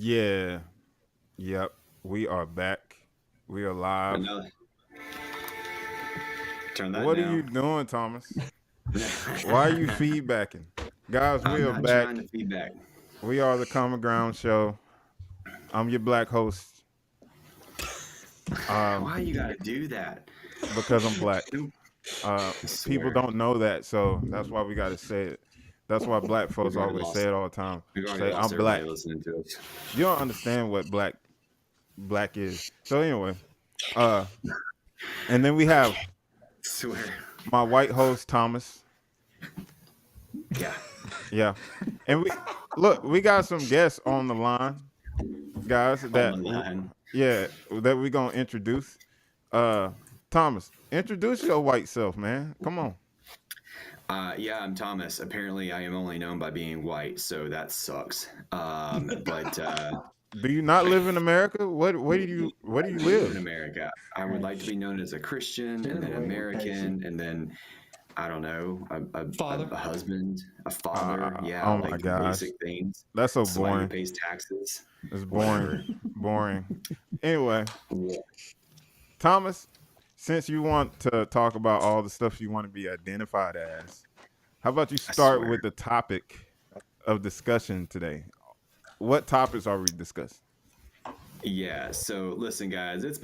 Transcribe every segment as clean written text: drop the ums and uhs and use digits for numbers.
Yeah. Yep. We are back. We are live. Another. Turn that What are you down. doing, Thomas? Why are you feedbacking? Guys, we I'm are not trying back. to feedback. We are the Common Ground Show. I'm your black host. Why Um, you gotta do that? because I'm black. Nope. Uh, I People swear. don't know that, so that's why we gotta say it. That's why black We've folks already always say lost. it all the time. We've already Say lost I'm everybody black. listening to us. You don't understand what black is. So anyway, uh, and then we have I swear. my white host Thomas. Yeah. Yeah. And we got some guests on the line, guys, On the line. yeah, that we gonna introduce. Uh Thomas, introduce your white self, man. Come on. Yeah, I'm Thomas. Apparently, I am only known by being white, so that sucks. But Do you not live in America? Where do I you do live in live? America. I would Right. like to be known as a Christian, Share and the then white location. American, and then I don't know, Father. a husband, a father. Yeah, Oh my like gosh. basic things. That's so Somebody who boring. pays taxes, It's boring. whatever. Boring. Anyway, Yeah. Thomas, since you want to talk about all the stuff you want to be identified as, how about you I start with swear. the topic of discussion today? What topics are we discussing? Yeah. So listen, guys, it's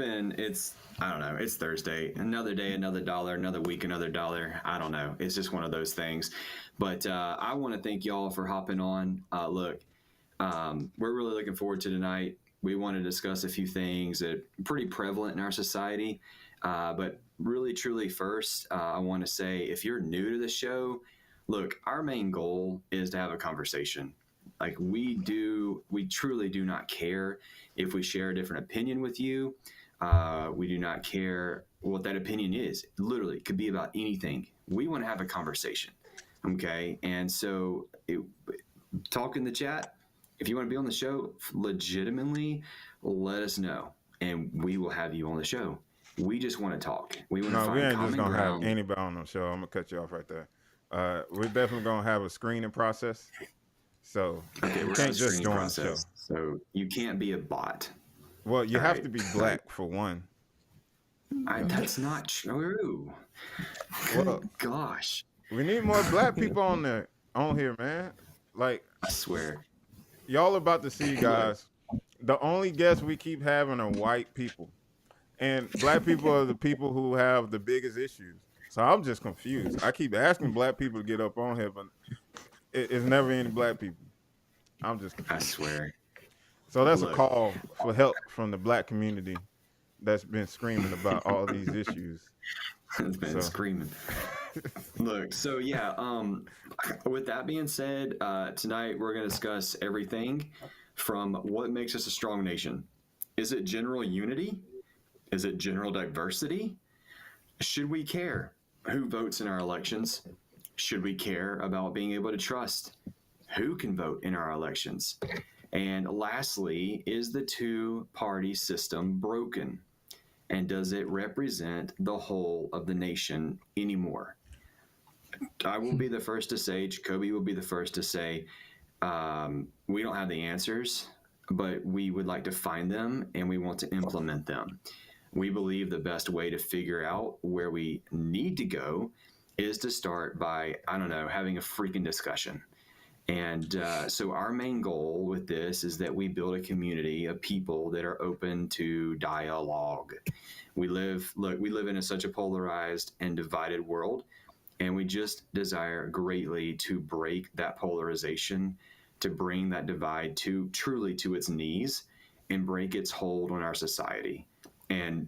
I don't know. It's Thursday. Another day, another dollar. Another week, another dollar. I don't know. It's just one of those things. But I want to thank y'all for hopping on. Look, we're really looking forward to tonight. We want to discuss a few things that are pretty prevalent in our society. But really, truly, first, I want to say if you're new to the show, look, our main goal is to have a conversation. Like we truly do not care if we share a different opinion with you. We do not care what that opinion is. Literally, it could be about anything. We want to have a conversation. Okay. And so, talk in the chat. If you want to be on the show, legitimately, let us know, and we will have you on the show. We just want to talk. We want to No, we find ain't just common gonna have ground. anybody on the show. I'm gonna cut you off right there. We're definitely gonna have a screening process, so Okay, you we're at a can't just screening join the show. process, so you can't be a bot. Well, you All have right, to be like black for one. that's not true. Well, Good gosh, we need more black people on here, man. Like I swear. y'all about to see, Look, guys. The only guests we keep having are white people, and black people are the people who have the biggest issues. So I'm just confused. I keep asking black people to get up on here, but it's never any black people. I'm just I confused. swear. So that's a Look, call for help from the black community that's been screaming about all these issues. it's been So screaming. Look, so yeah, with that being said, tonight we're going to discuss everything from what makes us a strong nation. Is it general unity? Is it general diversity? Should we care who votes in our elections? Should we care about being able to trust who can vote in our elections? And lastly, is the two party system broken? And does it represent the whole of the nation anymore? I will be the first to say, Jacoby will be the first to say, we don't have the answers, but we would like to find them and we want to implement them. We believe the best way to figure out where we need to go is to start by, I don't know, having a freaking discussion. And so, our main goal with this is that we build a community of people that are open to dialogue. We live in such a polarized and divided world, and we just desire greatly to break that polarization, to bring that divide to truly to its knees and break its hold on our society. And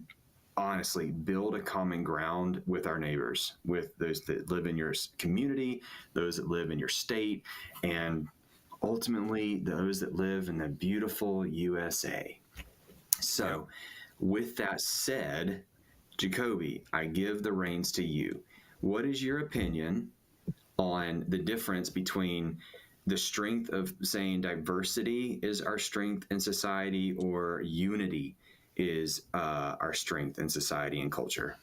honestly, build a common ground with our neighbors, with those that live in your community, those that live in your state, and ultimately those that live in the beautiful USA. yeah. So, with that said, Jacoby, I give the reins to you. What is your opinion on the difference between the strength of saying diversity is our strength in society or unity is our strength in society and culture?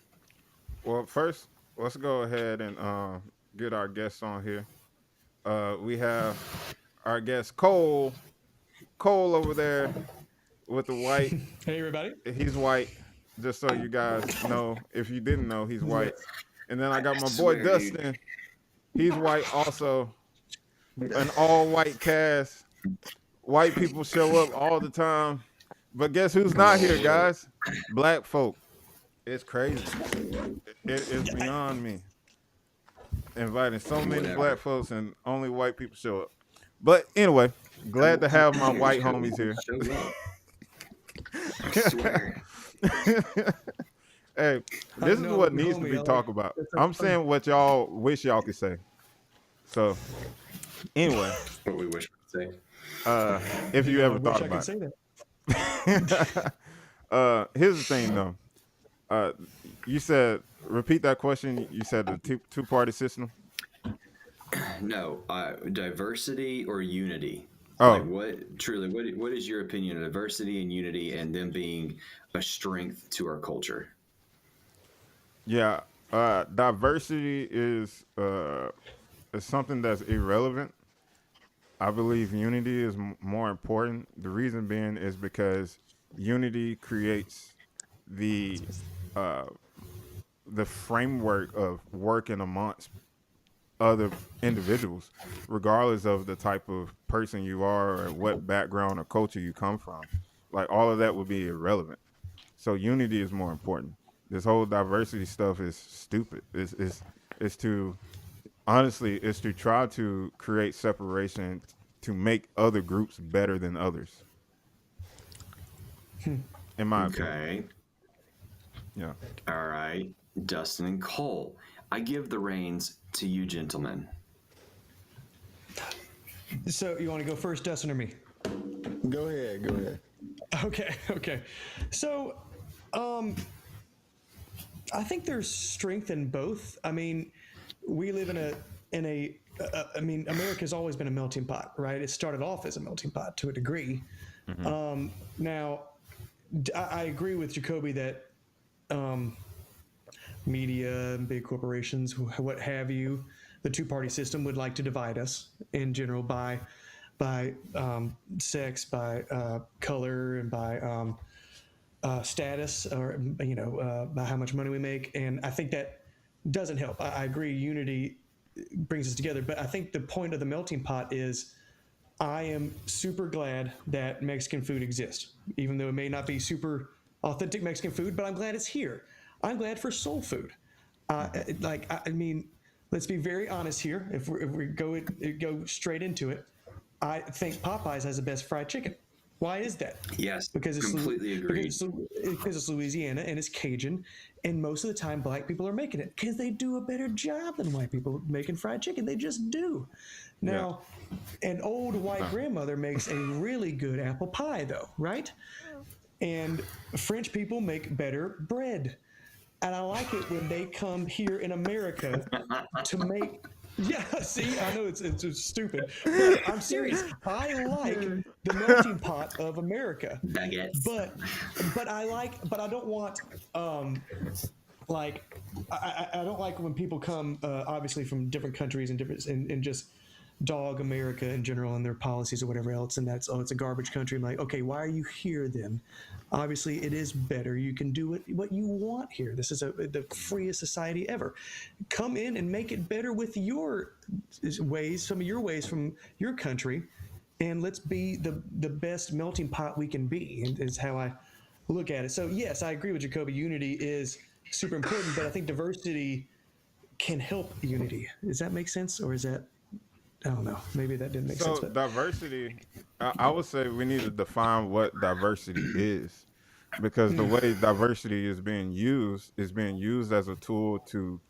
Well, first, let's go ahead and get our guests on here. We have our guest Cole. Cole over there with the white. Hey, everybody. He's white. Just so you guys know, if you didn't know, he's white. And then I got I my boy swear, dude. Dustin. He's white also. An all white cast. White people show up all the time. But guess who's not here, guys? Black folk. It's crazy. It is beyond me. Inviting so many Whatever. black folks and only white people show up. But anyway, glad to have my white homies here. Show up. I swear. Hey, this is know, what needs to homie, be I talked like- about. that's I'm fun. saying what y'all wish y'all could say. So, anyway, What we wish we could say. if you I ever wish thought I could about say that. it. Here's the thing, though. You said, repeat that question. You said the two-party system. No, diversity or unity? Oh. Like what is your opinion of diversity and unity and them being a strength to our culture? Yeah, diversity is something that's irrelevant. I believe unity is more important. The reason being is because unity creates the uh, the framework of working amongst other individuals, regardless of the type of person you are or what background or culture you come from. Like all of that would be irrelevant. So unity is more important. This whole diversity stuff is stupid. It's to honestly, it's to try to create separation to make other groups better than others. In my opinion. Okay. Yeah. All right. Dustin and Cole. I give the reins to you gentlemen. So you want to go first, Dustin, or me? Go ahead. Okay. So, I think there's strength in both. I mean, we live in a. I mean, America's always been a melting pot, right? It started off as a melting pot to a degree. Now, I agree with Jacoby that media and big corporations, what have you, the two-party system would like to divide us in general by sex, by color, and by status, or by how much money we make. And I think that doesn't help. I agree, unity brings us together, but I think the point of the melting pot is I am super glad that Mexican food exists, even though it may not be super authentic Mexican food, but I'm glad it's here. I'm glad for soul food. I mean, let's be very honest here. If we go straight into it, I think Popeyes has the best fried chicken. Why is that? Yes, Because it's completely agreed. because it's Louisiana and it's Cajun, and most of the time black people are making it because they do a better job than white people making fried chicken. They just do. Now, an old white grandmother makes a really good apple pie, though, right? And French people make better bread. And I like it when they come here in America to make. Yeah, see, I know it's stupid, but I'm serious. I like the melting pot of America, Baguettes. but I don't want like I don't like when people come obviously from different countries and just dog America in general and their policies or whatever else, and that's it's a garbage country. I'm like, okay, why are you here then? Obviously, it is better. You can do what you want here. This is the freest society ever. Come in and make it better with your ways, some of your ways from your country, and let's be the best melting pot we can be. And is how I look at it. So yes, I agree with Jacoby. Unity is super important, but I think diversity can help unity. Does that make sense, or is that? I don't know. Maybe that didn't make sense. So But diversity, I would say we need to define what diversity is, because the way diversity is being used as a tool to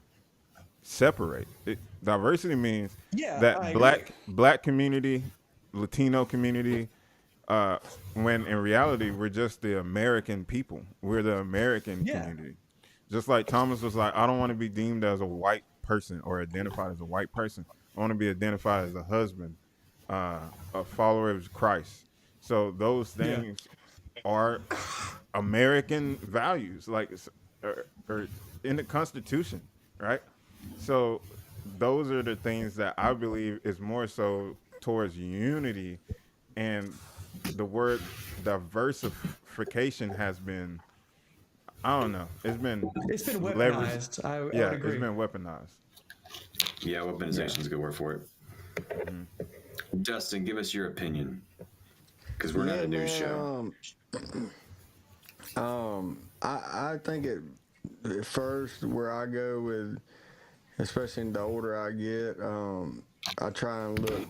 separate. Diversity means Yeah, I that agree. black community, Latino community, when in reality we're just the American people. We're the American Yeah. community. Just like Thomas was like, I don't want to be deemed as a white person or identified as a white person. I want to be identified as a husband, a follower of Christ. So those things are American values, like or in the Constitution, right? So those are the things that I believe is more so towards unity, and the word diversification has been, I don't know, it's been It's been leveraged. weaponized. I would Yeah, it's agree. been weaponized. Yeah, weaponization is a good word for it. Hmm. Justin, give us your opinion because we're not Yeah, a news show. man. I think it at first where I go with, especially the older I get, I try and look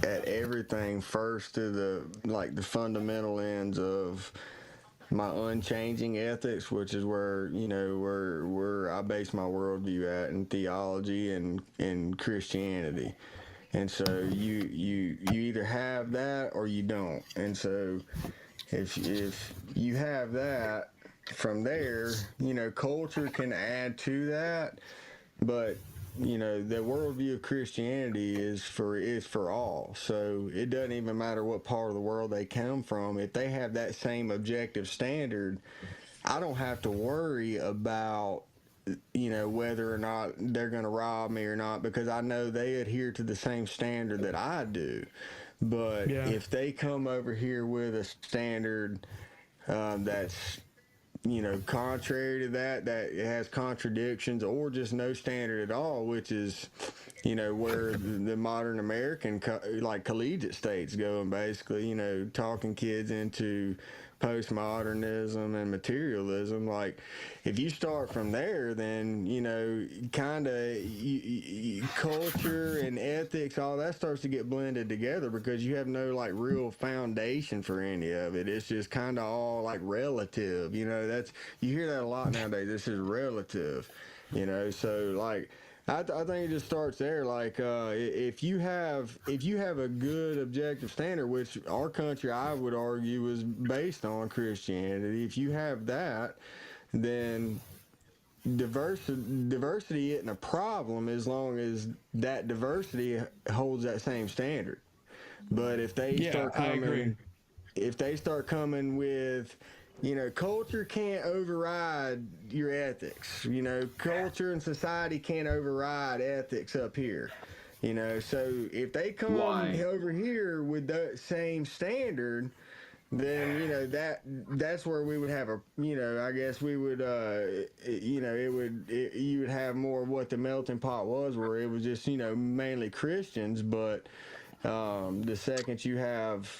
at everything first to the fundamental ends of my unchanging ethics, which is where where I base my worldview at in theology and Christianity. And so you either have that or you don't. And so if you have that, from there, culture can add to that, but the worldview of Christianity is for all. So it doesn't even matter what part of the world they come from. If they have that same objective standard, I don't have to worry about whether or not they're going to rob me or not, because I know they adhere to the same standard that I do. But Yeah. if they come over here with a standard that's contrary to that it has contradictions, or just no standard at all, which is where the modern American like collegiate states going, basically talking kids into postmodernism and materialism. Like, if you start from there, then kind of culture and ethics, all that starts to get blended together, because you have no like real foundation for any of it. It's just kind of all like relative. That's, you hear that a lot nowadays. This is relative. So like, I think it just starts there. Like, if you have a good objective standard, which our country, I would argue, was based on Christianity. If you have that, then diversity isn't a problem, as long as that diversity holds that same standard. But if they Yeah, start I agree. coming, with, culture can't override your ethics. Culture and society can't override ethics up here. So if they come Why? over here with the same standard, then that's where we would have I guess we would you would have more of what the melting pot was, where it was just mainly Christians. But the second you have,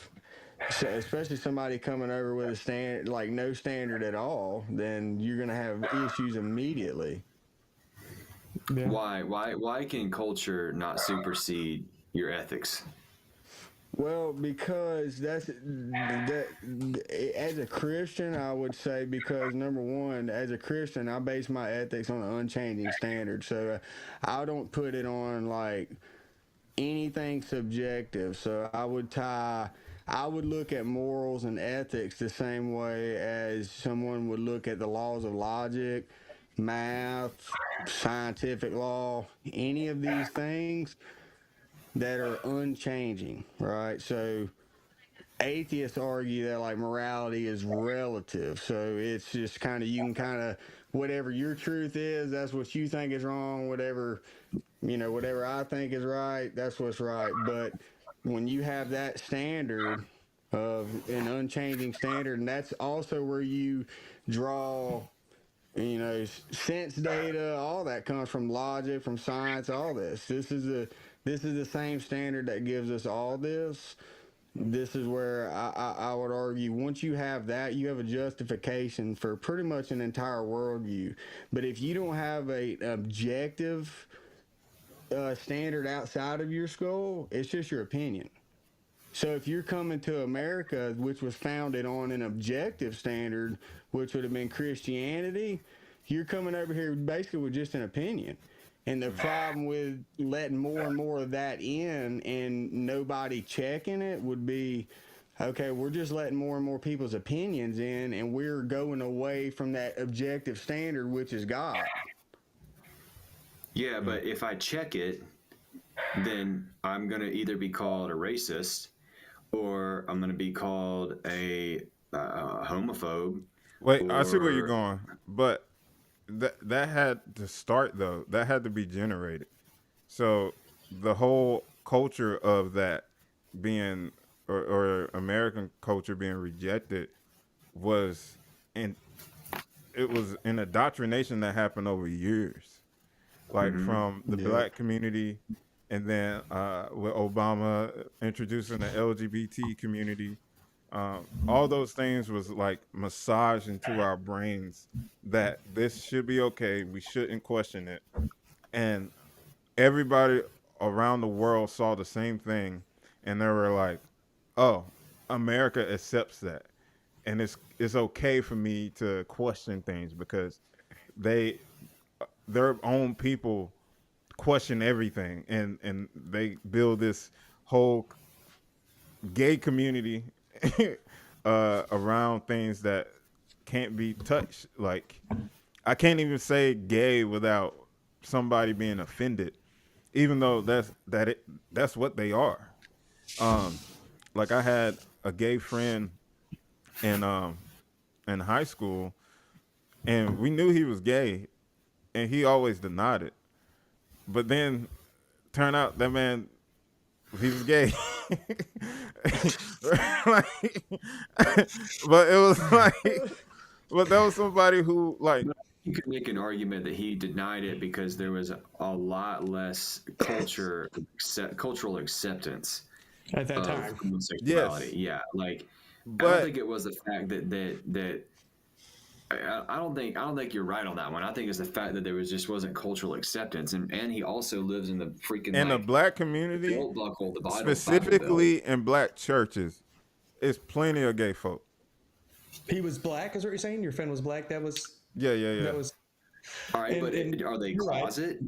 especially somebody coming over with a standard, like no standard at all, then you're going to have issues immediately. Yeah. Why can culture not supersede your ethics? Well, because that as a Christian, I would say, because number one, as a Christian, I base my ethics on an unchanging standard. So I don't put it on like anything subjective. So I would look at morals and ethics the same way as someone would look at the laws of logic, math, scientific law, any of these things that are unchanging, right? So atheists argue that like morality is relative. So it's just kind of, you can kind of, whatever your truth is, that's what you think is wrong. Whatever I think is right, that's what's right. But when you have that standard of an unchanging standard, and that's also where you draw, sense data, all that comes from logic, from science, all this. This is the same standard that gives us all this. This is where I would argue, once you have that, you have a justification for pretty much an entire worldview. But if you don't have an objective standard outside of your skull, it's just your opinion. So if you're coming to America, which was founded on an objective standard, which would have been Christianity, you're coming over here basically with just an opinion. And the problem with letting more and more of that in and nobody checking it would be, okay, we're just letting more and more people's opinions in, and we're going away from that objective standard, which is God. Yeah, but if I check it, then I'm going to either be called a racist, or I'm going to be called a homophobe. Wait, I see where you're or- going, but that had to start though. That had to be generated. So the whole culture of that being or American culture being rejected was in it was an indoctrination that happened over years, like from the Yeah. black community, and then with Obama introducing the LGBT community. All those things was like massaged into our brains that this should be okay. We shouldn't question it. And everybody around the world saw the same thing, and they were like, "Oh, America accepts that, and it's okay for me to question things because they their own people question everything, and they build this whole gay community around things that can't be touched. Like I can't even say gay without somebody being offended, even though that's what they are. Like I had a gay friend in high school, and we knew he was gay, and he always denied it. But then turned out that man he was gay. Like, but it was like, but that was somebody who like You could make an argument that he denied it because there was a lot less cultural acceptance At that of time. homosexuality. Yes. Yeah, like I But- don't think it was the fact that I don't think you're right on that one. I think it's the fact that there wasn't cultural acceptance, and he also lives in the freaking in the like, black community, belt buckle, the Bible specifically in black churches, it's plenty of gay folk. He was black, is what you're saying? Your friend was black. That was Yeah. that was. All right, and- but and are they you're right. closet?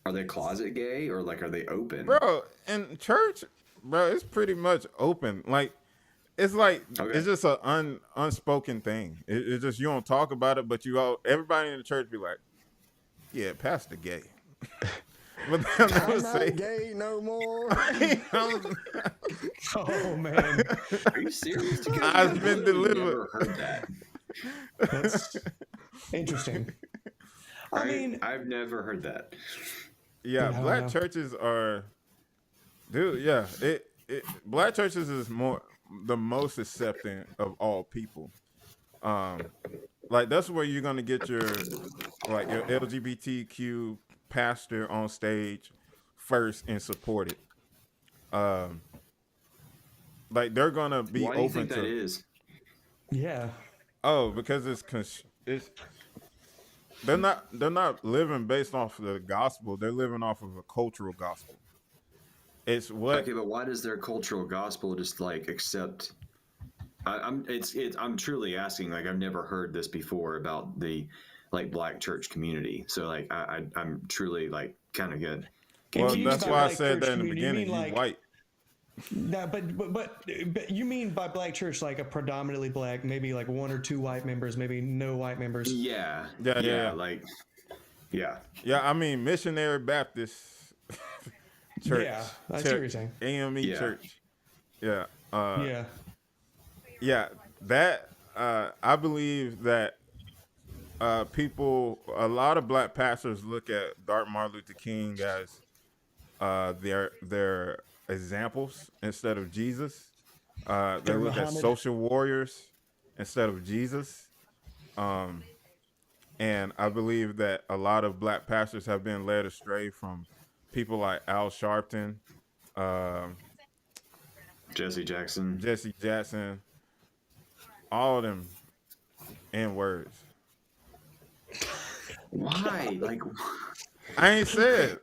Are they closet gay or like are they open? Bro, in church, bro, it's pretty much open. Like, it's like Okay. it's just an unspoken thing. It's just you don't talk about it, but everybody in the church be like, "Yeah, Pastor gay," but they'll never I'm say. not gay no more. Oh man, Are you serious? Because I've been delivered. Never heard that. that's interesting. I mean, I've never heard that. Yeah, Yeah, I black know. churches are, dude. Yeah, black churches is the most accepting of all people. Like that's where you're gonna get your LGBTQ pastor on stage first and support it. Like they're gonna be Why do you open think that is? yeah. Oh, because it's they're not living based off of the gospel. They're living off of a cultural gospel. It's what Okay, but why does their cultural gospel just like accept? I'm truly asking. Like I've never heard this before about the like black church community. So like I'm truly like kind of good. well, Confused that's by why I black said church that in the community. You beginning. mean He's like- white. No, but you mean by black church like a predominantly black, maybe like one or two white members, maybe no white members. Yeah. Yeah. Like, yeah. Yeah, I mean missionary Baptist church. Yeah, I see what you're saying. AME Yeah. church. Yeah. Yeah. Yeah, that I believe that a lot of black pastors look at Dr. Martin Luther King as their examples instead of Jesus. They Their look at Muhammad. social warriors instead of Jesus. And I believe that a lot of black pastors have been led astray from people like Al Sharpton, Jesse Jackson. Jesse Jackson, all of them N words. Why? Like, I ain't said.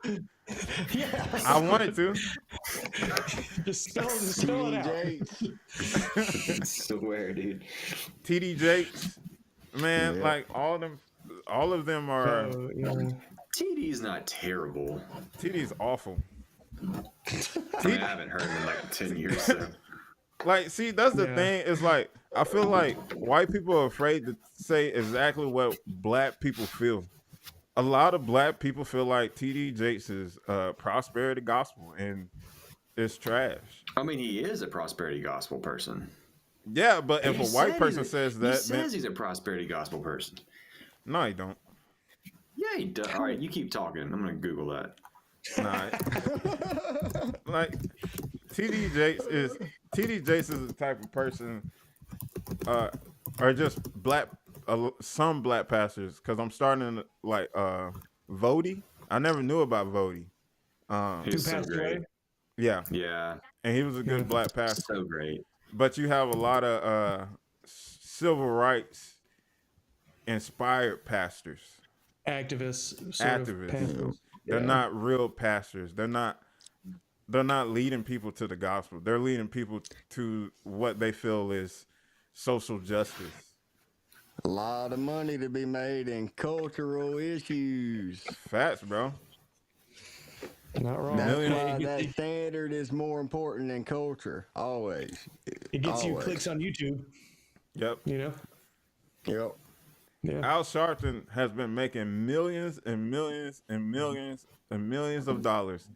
Yeah. I wanted to. Just spell it out. TD I swear, dude. TD Jakes, man, Yeah. like all of them are. So, you know, TD's not terrible. TD's awful. I haven't heard him in like 10 years. So. Like, see, that's the Yeah. thing. It's like I feel like white people are afraid to say exactly what black people feel. A lot of black people feel like TD Jakes is prosperity gospel, and it's trash. I mean, he is a prosperity gospel person. Yeah, but if He a white said person he's a- says he that, says then he's a prosperity gospel person. no, you don't. Yeah, he does. All right, you keep talking. I'm gonna Google that. Nah. Like TD Jakes is the type of person, or just black, some black pastors. Because I'm starting to like Vody. I never knew about Vody. He's so passed great. away. Yeah, Yeah, and he was a good black pastor. so great. But you have a lot of civil rights inspired pastors, Activists, sort activists. of pastors. They're Yeah. not real pastors. They're not leading people to the gospel. They're leading people to what they feel is social justice. A lot of money to be made in cultural issues. Facts, bro. Not wrong. That's Million- why that standard is more important than culture. Always. It gets you Always. clicks on YouTube. Yep. You know. Yep. Yeah. Al Sharpton has been making millions and millions and millions and millions of dollars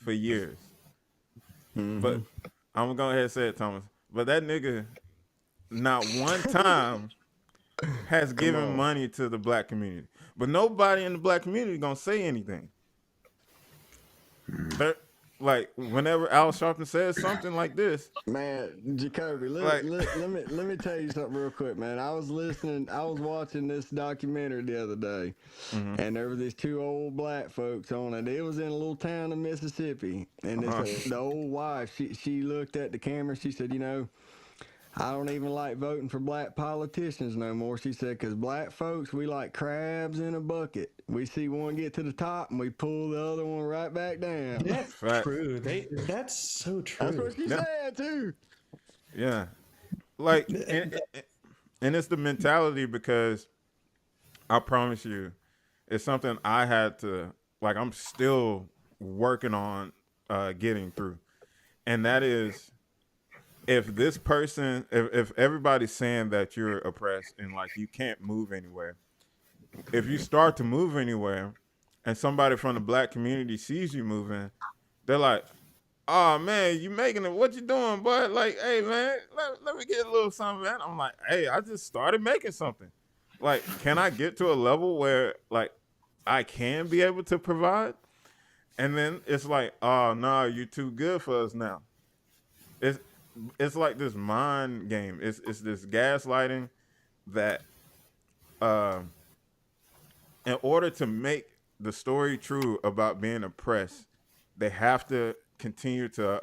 for years. But I'm gonna go ahead and say it, Thomas. But that nigga, not one time, has given on. money to the black community. But nobody in the black community gonna say anything. Like whenever Al Sharpton says something like this, Man, Jacoby, Like- let me tell you something real quick, man. I was watching this documentary the other day, and there were these two old black folks on it. It was in a little town in Mississippi, and the old wife, she looked at the camera, she said, you know, I don't even like voting for black politicians no more. She said, because black folks, we like crabs in a bucket. We see one get to the top and we pull the other one right back down. That's Fact. true. That's so true. That's what she Yeah. said, too. yeah, like, and it's the mentality because I promise you, it's something I had to like. I'm still working on getting through, and that is, if this person, if everybody's saying that you're oppressed and like you can't move anywhere, if you start to move anywhere, and somebody from the black community sees you moving, they're like, "Oh man, you making it? What you doing, boy? Like, hey man, let me get a little something." Man. I'm like, "Hey, I just started making something. Like, can I get to a level where like I can be able to provide?" And then it's like, "Oh no, you're too good for us now." It's like this mind game. It's this gaslighting that, in order to make the story true about being oppressed, they have to continue to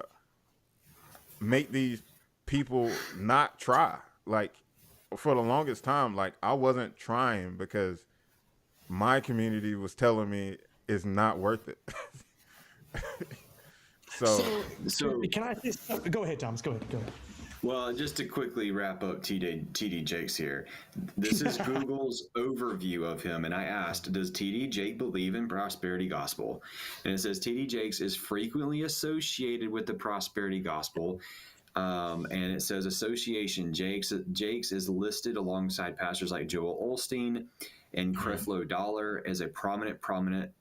make these people not try. Like for the longest time, like I wasn't trying because my community was telling me it's not worth it. So Can I say something? Go ahead, Thomas. Go ahead. well, just to quickly wrap up TD Jakes here. This is Google's overview of him, and I asked, does TD Jake believe in prosperity gospel? And it says TD Jakes is frequently associated with the prosperity gospel. And it says association. Jakes is listed alongside pastors like Joel Osteen and Creflo Dollar as a prominent proponent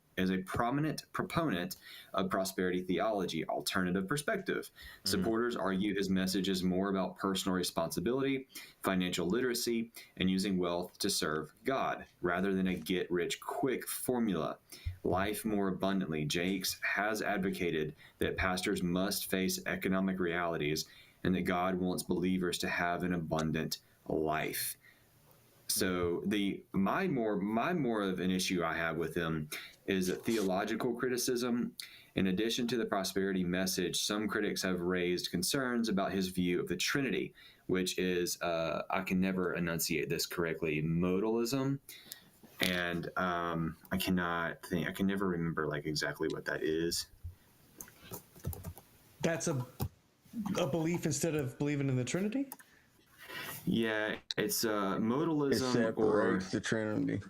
of prosperity theology, alternative perspective. Supporters argue his message is more about personal responsibility, financial literacy, and using wealth to serve God, rather than a get-rich-quick formula. Life more abundantly. Jakes has advocated that pastors must face economic realities and that God wants believers to have an abundant life. So my more of an issue I have with him is a theological criticism. In addition to the prosperity message, some critics have raised concerns about his view of the Trinity, which is, I can never enunciate this correctly, modalism. And I can never remember like exactly what that is. That's a belief instead of believing in the Trinity? Yeah, it's It modalism separates the Trinity.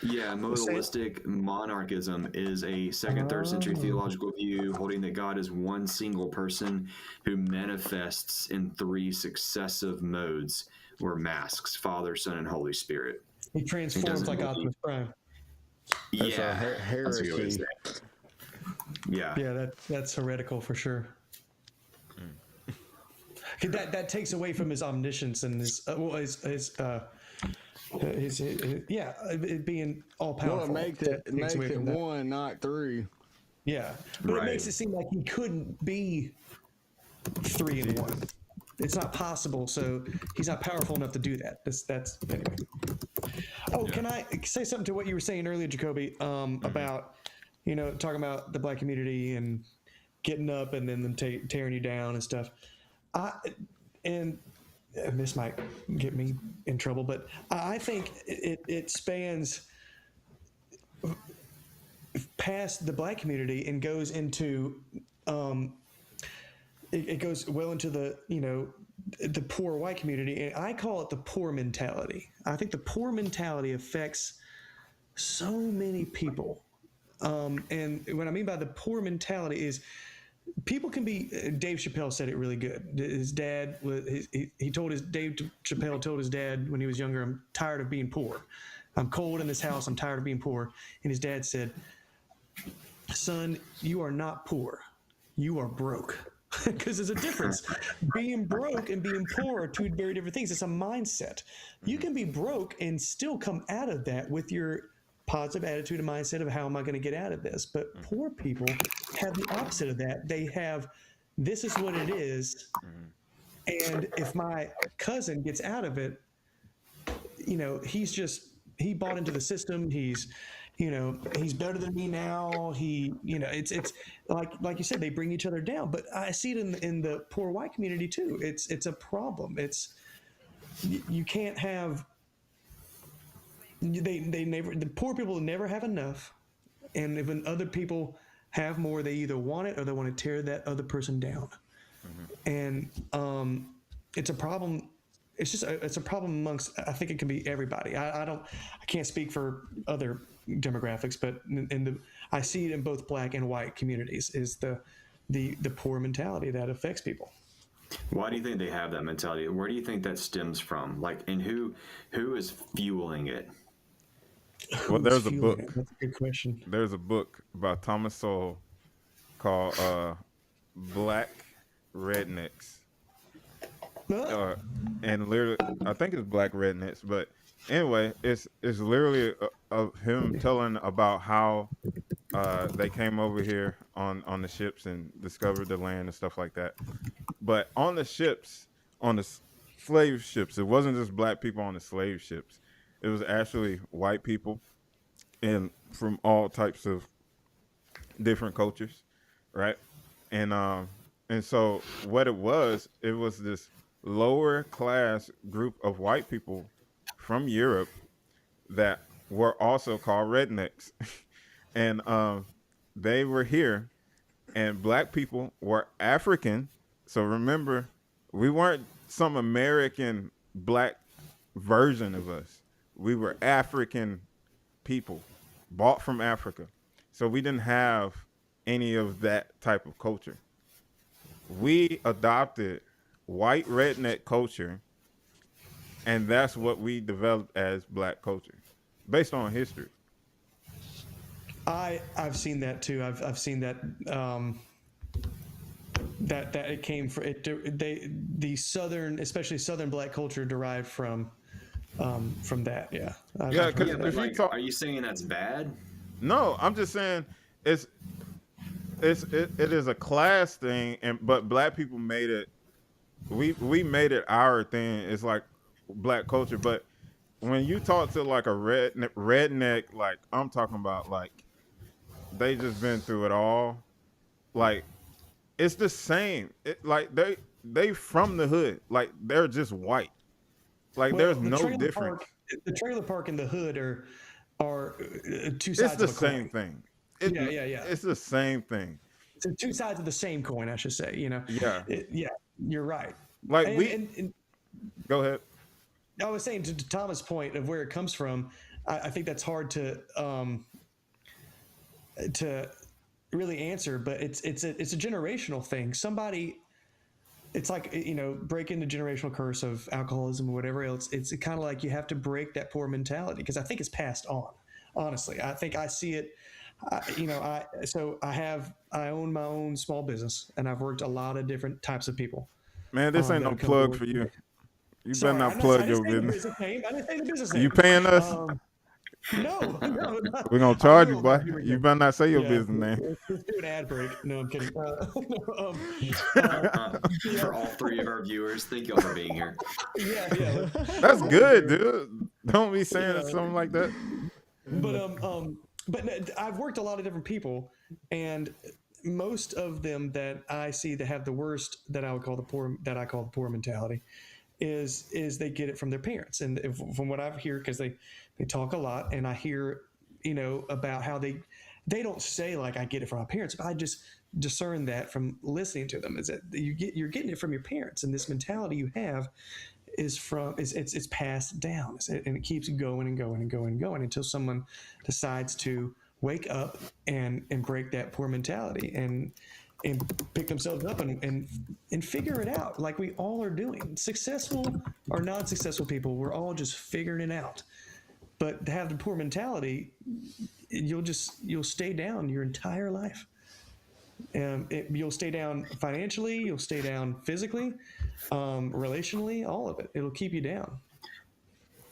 Yeah, modalistic monarchism is a second, third century theological view holding that God is one single person who manifests in three successive modes or masks: Father, Son, and Holy Spirit. He transforms like Optimus Prime. That's a Yeah, that's a good way to heresy. say it. Yeah. Yeah, that's heretical for sure. 'Cause that takes away from his omniscience and his it being all Well, powerful. it makes That it takes away from that. one, not three. Yeah, but Right. it makes it seem like he couldn't be 3-1. It's not possible. So he's not powerful enough to do that. That's anyway. Oh, can I say something to what you were saying earlier, Jacoby, about, talking about the black community and getting up and then them tearing you down and stuff. And this might get me in trouble, but I think it spans past the black community and goes into it goes well into the the poor white community, and I call it the poor mentality. I think the poor mentality affects so many people, and what I mean by the poor mentality is people can be. Dave Chappelle said it really good. His dad was Dave Chappelle told his dad when he was younger, "I'm tired of being poor. I'm cold in this house. I'm tired of being poor." And his dad said, "Son, you are not poor. You are broke." Because there's a difference. Being broke and being poor are two very different things. It's a mindset. You can be broke and still come out of that with your positive attitude and mindset of how am I going to get out of this. But poor people have the opposite of that. They have, this is what it is. And if my cousin gets out of it, he bought into the system. He's better than me now. It's like you said, they bring each other down. But I see it in the poor white community too. It's a problem. You can't have. The poor people never have enough, and when other people have more, they either want it or they want to tear that other person down. And it's a problem. It's a problem amongst. I think it can be everybody. I can't speak for other demographics, but I see it in both black and white communities. Is the poor mentality that affects people. Why do you think they have that mentality? Where do you think that stems from? And who is fueling it? Well, there's a book. That's a good question. There's a book by Thomas Sowell called Black Rednecks. And literally, I think it's Black Rednecks, but anyway, it's literally of him telling about how they came over here on the ships and discovered the land and stuff like that. But on the ships, on the slave ships, it wasn't just black people on the slave ships. It was actually white people and from all types of different cultures, right? And so what it was this lower class group of white people from Europe that were also called rednecks. And they were here, and black people were African. So remember, we weren't some American black version of us. We were African people bought from Africa. So we didn't have any of that type of culture. We adopted white redneck culture, and that's what we developed as black culture based on history. I've seen that too. I've seen that that it came from the southern, especially southern black culture derived from that. Yeah. Yeah, because But are you saying that's bad? No, I'm just saying it is a class thing, but black people made it. We made it our thing. It's like black culture, but when you talk to like a redneck, like I'm talking about, like they just been through it all. Like it's the same. Like they from the hood. Like they're just white. Like there's no difference. The trailer park and the hood are two sides. It's the of a same coin. thing. Yeah. It's the same thing. It's two sides of the same coin, I should say. Yeah. You're right. Like and go ahead. I was saying to Thomas' point of where it comes from. I think that's hard to really answer, but it's a generational thing. Somebody, it's like breaking the generational curse of alcoholism or whatever else. It's kind of like you have to break that poor mentality because I think it's passed on. Honestly, I think I see it. I own my own small business, and I've worked a lot of different types of people. Man, this ain't no plug for you. You better not plug your business. I didn't say the business name. You paying us? No, no, We're gonna I charge you, will boy. about you You again. better not say your Yeah, business name. let's do an ad break. No, I'm kidding. For all three of our viewers, thank y'all for being here. Yeah. That's good, dude. Don't be saying Yeah. something like that. But I've worked a lot of different people, and most of them that I see that have the worst that I call the poor mentality is they get it from their parents, and from what I've heard, because they talk a lot, and I hear about how they don't say like I get it from my parents, but I just discern that from listening to them is that you're getting it from your parents, and this mentality you have is from it's passed down, and it keeps going and going and going and going until someone decides to wake up and break that poor mentality and pick themselves up and figure it out, like we all are doing. Successful or non-successful people, we're all just figuring it out. But to have the poor mentality, you'll stay down your entire life. You'll stay down financially, you'll stay down physically, relationally, all of it. It'll keep you down.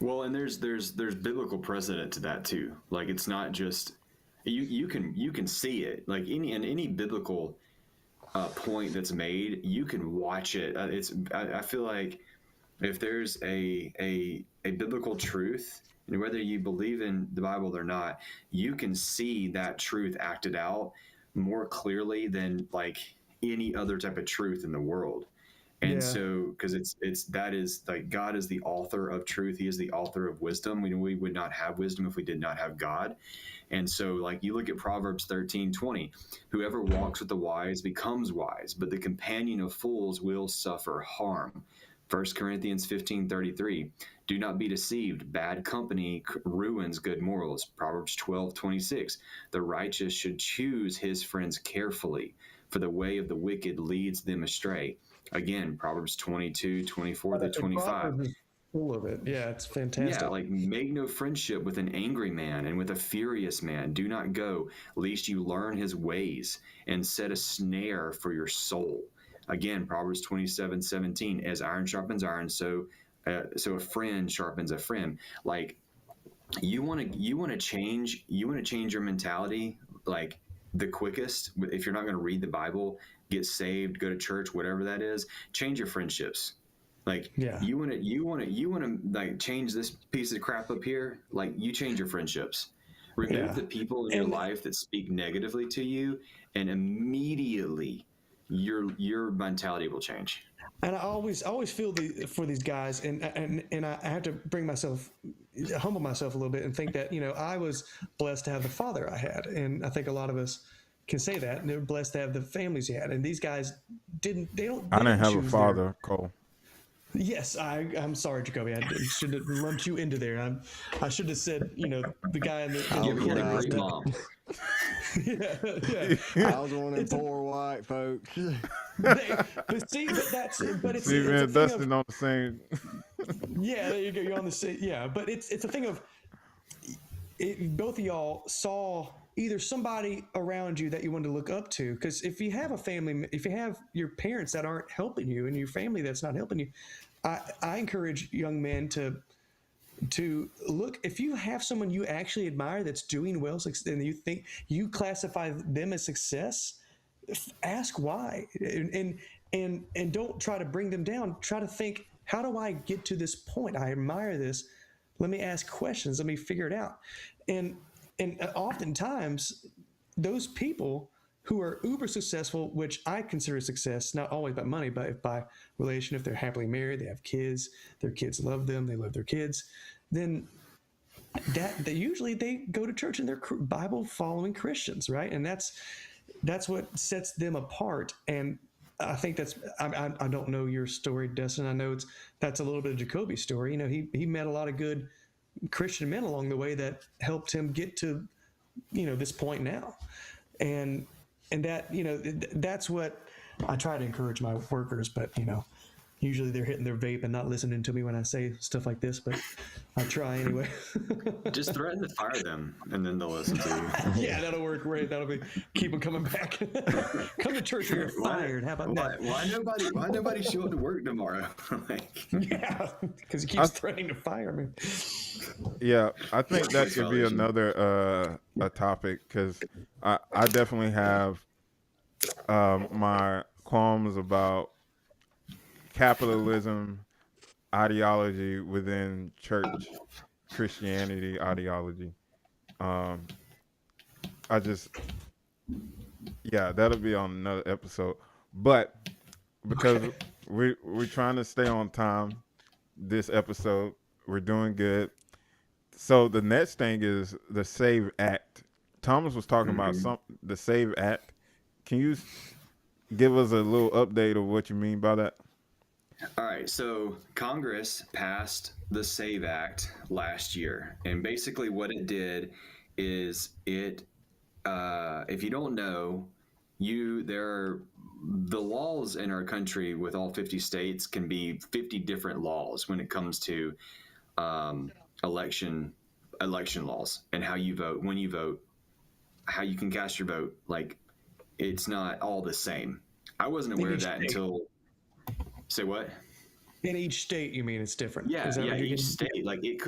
Well, and there's biblical precedent to that too. Like it's not just you can see it. Like any biblical point that's made, you can watch it. I feel like if there's a biblical truth, and whether you believe in the Bible or not, you can see that truth acted out more clearly than like any other type of truth in the world. And so, because that is like God is the author of truth. He is the author of wisdom. We would not have wisdom if we did not have God. And so, like you look at Proverbs 13:20, whoever walks with the wise becomes wise, but the companion of fools will suffer harm. 1 Corinthians 15:33, do not be deceived. Bad company ruins good morals. Proverbs 12:26, the righteous should choose his friends carefully, for the way of the wicked leads them astray. Again, Proverbs 22:24-25. Full of it. Yeah, it's fantastic. Yeah, like make no friendship with an angry man and with a furious man. Do not go, lest you learn his ways and set a snare for your soul. Again, Proverbs 27:17, as iron sharpens iron, so a friend sharpens a friend. Like you want to change your mentality like the quickest. If you're not going to read the Bible, get saved, go to church, whatever that is, change your friendships. Like you want to like change this piece of crap up here. Like you change your friendships. Remove the people in your life that speak negatively to you, and immediately your mentality will change. And I always feel for these guys, and I have to humble myself a little bit and think that I was blessed to have the father I had, and I think a lot of us can say that, and they're blessed to have the families you had. And these guys didn't. They I didn't have a choose father, Cole. Yes, I'm sorry, Jacoby. I should have lumped you into there. I should have said, the guy in the You had a great mom. yeah. I was one of them poor white folks. But it's See, a man, thing Dustin of, on the same. yeah, there you go. You're on the same. Yeah, but it's a thing of both of y'all saw either somebody around you that you wanted to look up to, because if you have a family, if you have your parents that aren't helping you and your family that's not helping you, I encourage young men to look. If you have someone you actually admire that's doing well, and you think you classify them as success, ask why, and don't try to bring them down. Try to think, how do I get to this point? I admire this. Let me ask questions. Let me figure it out. And oftentimes, those people who are uber successful, which I consider success, not always by money, but by relation, if they're happily married, they have kids, their kids love them, they love their kids, then that usually they go to church and they're Bible following Christians, right? And that's what sets them apart. And I think I don't know your story, Dustin. I know that's a little bit of Jacoby's story. He met a lot of good Christian men along the way that helped him get to, this point now. And that, that's what I try to encourage my workers, but Usually they're hitting their vape and not listening to me when I say stuff like this, but I try anyway. Just threaten to fire them, and then they'll listen to you. Yeah, that'll work great. That'll be keep them coming back. Come to church or you're fired. How about that? Why nobody show up to work tomorrow? Like, Yeah, because he keeps threatening to fire me. Yeah, I think that could be Violation. another a topic because I definitely have my qualms about capitalism ideology within church Christianity ideology. Um, I just yeah, that'll be on another episode. But because we're trying to stay on time this episode, we're doing good. So the next thing is the SAVE Act. Thomas was talking about the SAVE Act. Can you give us a little update of what you mean by that? all right, so Congress passed the SAVE Act last year, and basically what it did is if you don't know, the laws in our country with all 50 states can be 50 different laws when it comes to election laws and how you vote, when you vote, how you can cast your vote. Like, it's not all the same. I wasn't aware of that until. Say what? In each state, you mean it's different? Yeah, Is that yeah. what you're Each getting- state, like it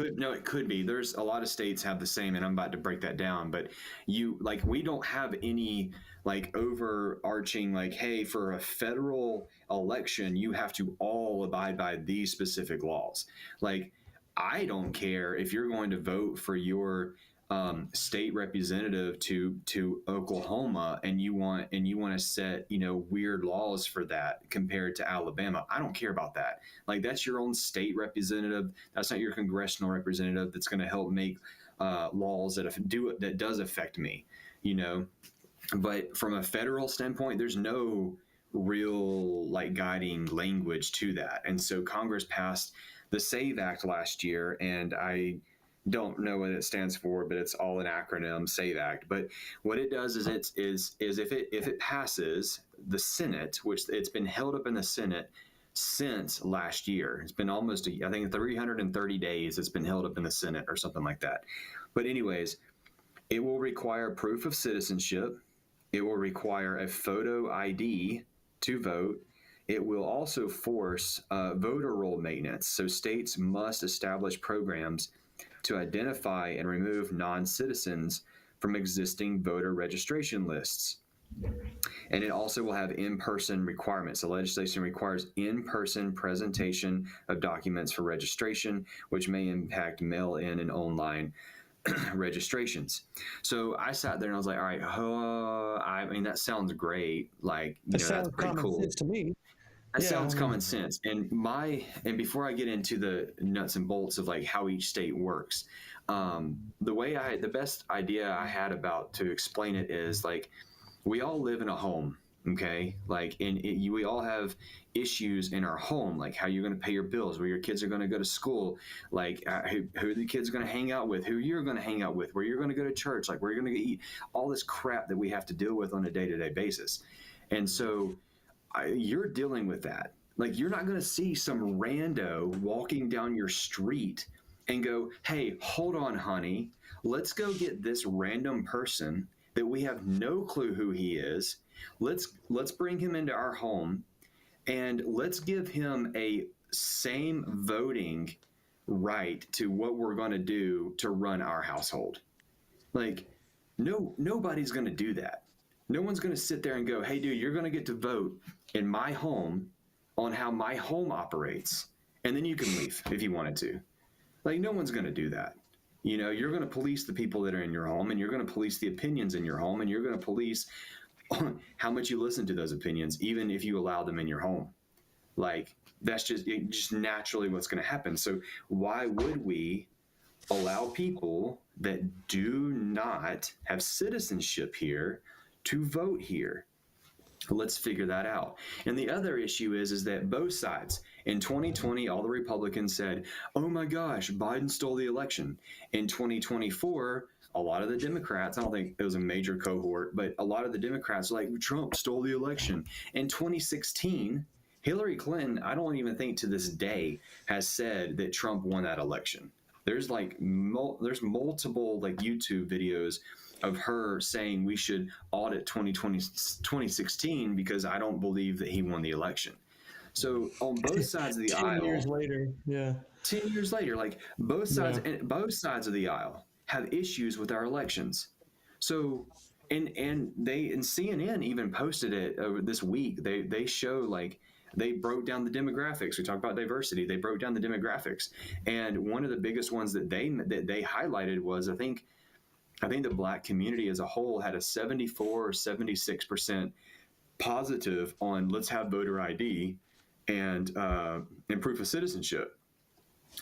could be. There's a lot of states have the same, and I'm about to break that down. But we don't have any like overarching like, hey, for a federal election, you have to all abide by these specific laws. Like, I don't care if you're going to vote for your state representative to Oklahoma, and you want to set weird laws for that compared to Alabama. I don't care about that. Like, that's your own state representative. That's not your congressional representative that's going to help make laws that does affect me. But from a federal standpoint, there's no real like guiding language to that. And so Congress passed the SAVE Act last year, and I don't know what it stands for, but it's all an acronym, SAVE Act. But what it does is if it passes the Senate, which it's been held up in the Senate since last year. It's been almost I think 330 days it's been held up in the Senate or something like that. But anyways, it will require proof of citizenship. It will require a photo ID to vote. It will also force voter roll maintenance. So states must establish programs to identify and remove non-citizens from existing voter registration lists. And it also will have in-person requirements. The legislation requires in-person presentation of documents for registration, which may impact mail-in and online registrations. So I sat there and I was like, all right, I mean, that sounds great. Like, That that's sounds pretty common cool. sense to me. That Yeah, sounds I mean- common sense. And before I get into the nuts and bolts of like how each state works, the best idea I had about to explain it is like, we all live in a home, okay? Like, we all have issues in our home, like how you're going to pay your bills, where your kids are going to go to school, like who the kids are going to hang out with, who you're going to hang out with, where you're going to go to church, like where you're going to eat, all this crap that we have to deal with on a day-to-day basis. And so you're dealing with that. Like, you're not going to see some rando walking down your street and go, hey, hold on, honey, let's go get this random person that we have no clue who he is. Let's bring him into our home and let's give him a same voting right to what we're going to do to run our household. Like, nobody's going to do that. No one's going to sit there and go, hey, dude, you're going to get to vote in my home on how my home operates, and then you can leave if you wanted to. Like, no one's going to do that. You're going to police the people that are in your home, and you're going to police the opinions in your home, and you're going to police how much you listen to those opinions, even if you allow them in your home. Like, that's just naturally what's going to happen. So why would we allow people that do not have citizenship here to vote here? Let's figure that out. And the other issue is that both sides, in 2020, all the Republicans said, oh my gosh, Biden stole the election. In 2024, a lot of the Democrats, I don't think it was a major cohort, but a lot of the Democrats were like, Trump stole the election. In 2016, Hillary Clinton, I don't even think to this day has said that Trump won that election. There's like there's multiple like YouTube videos of her saying we should audit 2016 because I don't believe that he won the election. So on both sides of the 10 aisle, years later, yeah. 10 years later, like both sides of the aisle have issues with our elections. So and CNN even posted it over this week. They show like they broke down the demographics. We talked about diversity. They broke down the demographics, and one of the biggest ones that they highlighted was I think the Black community as a whole had a 74 or 76% positive on let's have voter ID and proof of citizenship.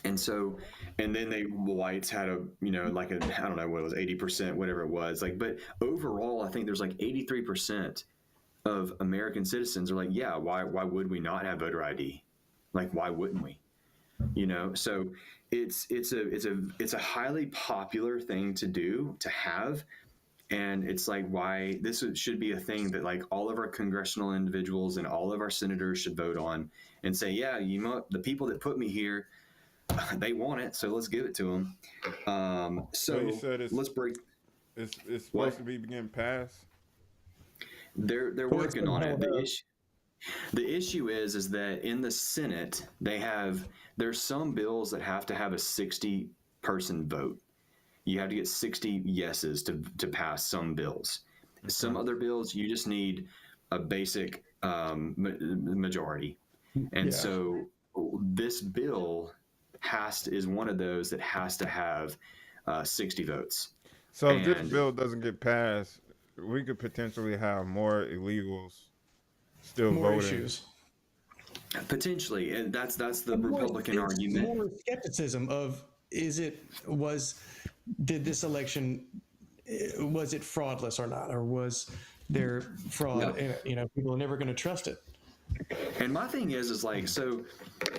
And so, and then the whites had a, like a, I don't know what it was, 80%, whatever it was. Like, but overall, I think there's like 83% of American citizens are like, yeah, why would we not have voter ID? Like, why wouldn't we? So it's a highly popular thing to do, to have. And it's like why this should be a thing that like all of our congressional individuals and all of our senators should vote on and say, yeah, the people that put me here, they want it, so let's give it to them. So you said let's break. It's supposed to be getting passed. They're working on it. The issue is that in the Senate there's some bills that have to have a 60-person vote. You have to get 60 yeses to pass some bills. Okay. Some other bills you just need a basic majority, and so this bill is one of those that has to have 60 votes. So if this bill doesn't get passed, we could potentially have more illegals still more voting. Issues. Potentially, and that's the Republican argument. More skepticism of did this election, was it fraudless or not, or was there fraud? Yeah. People are never going to trust it. And my thing is like, so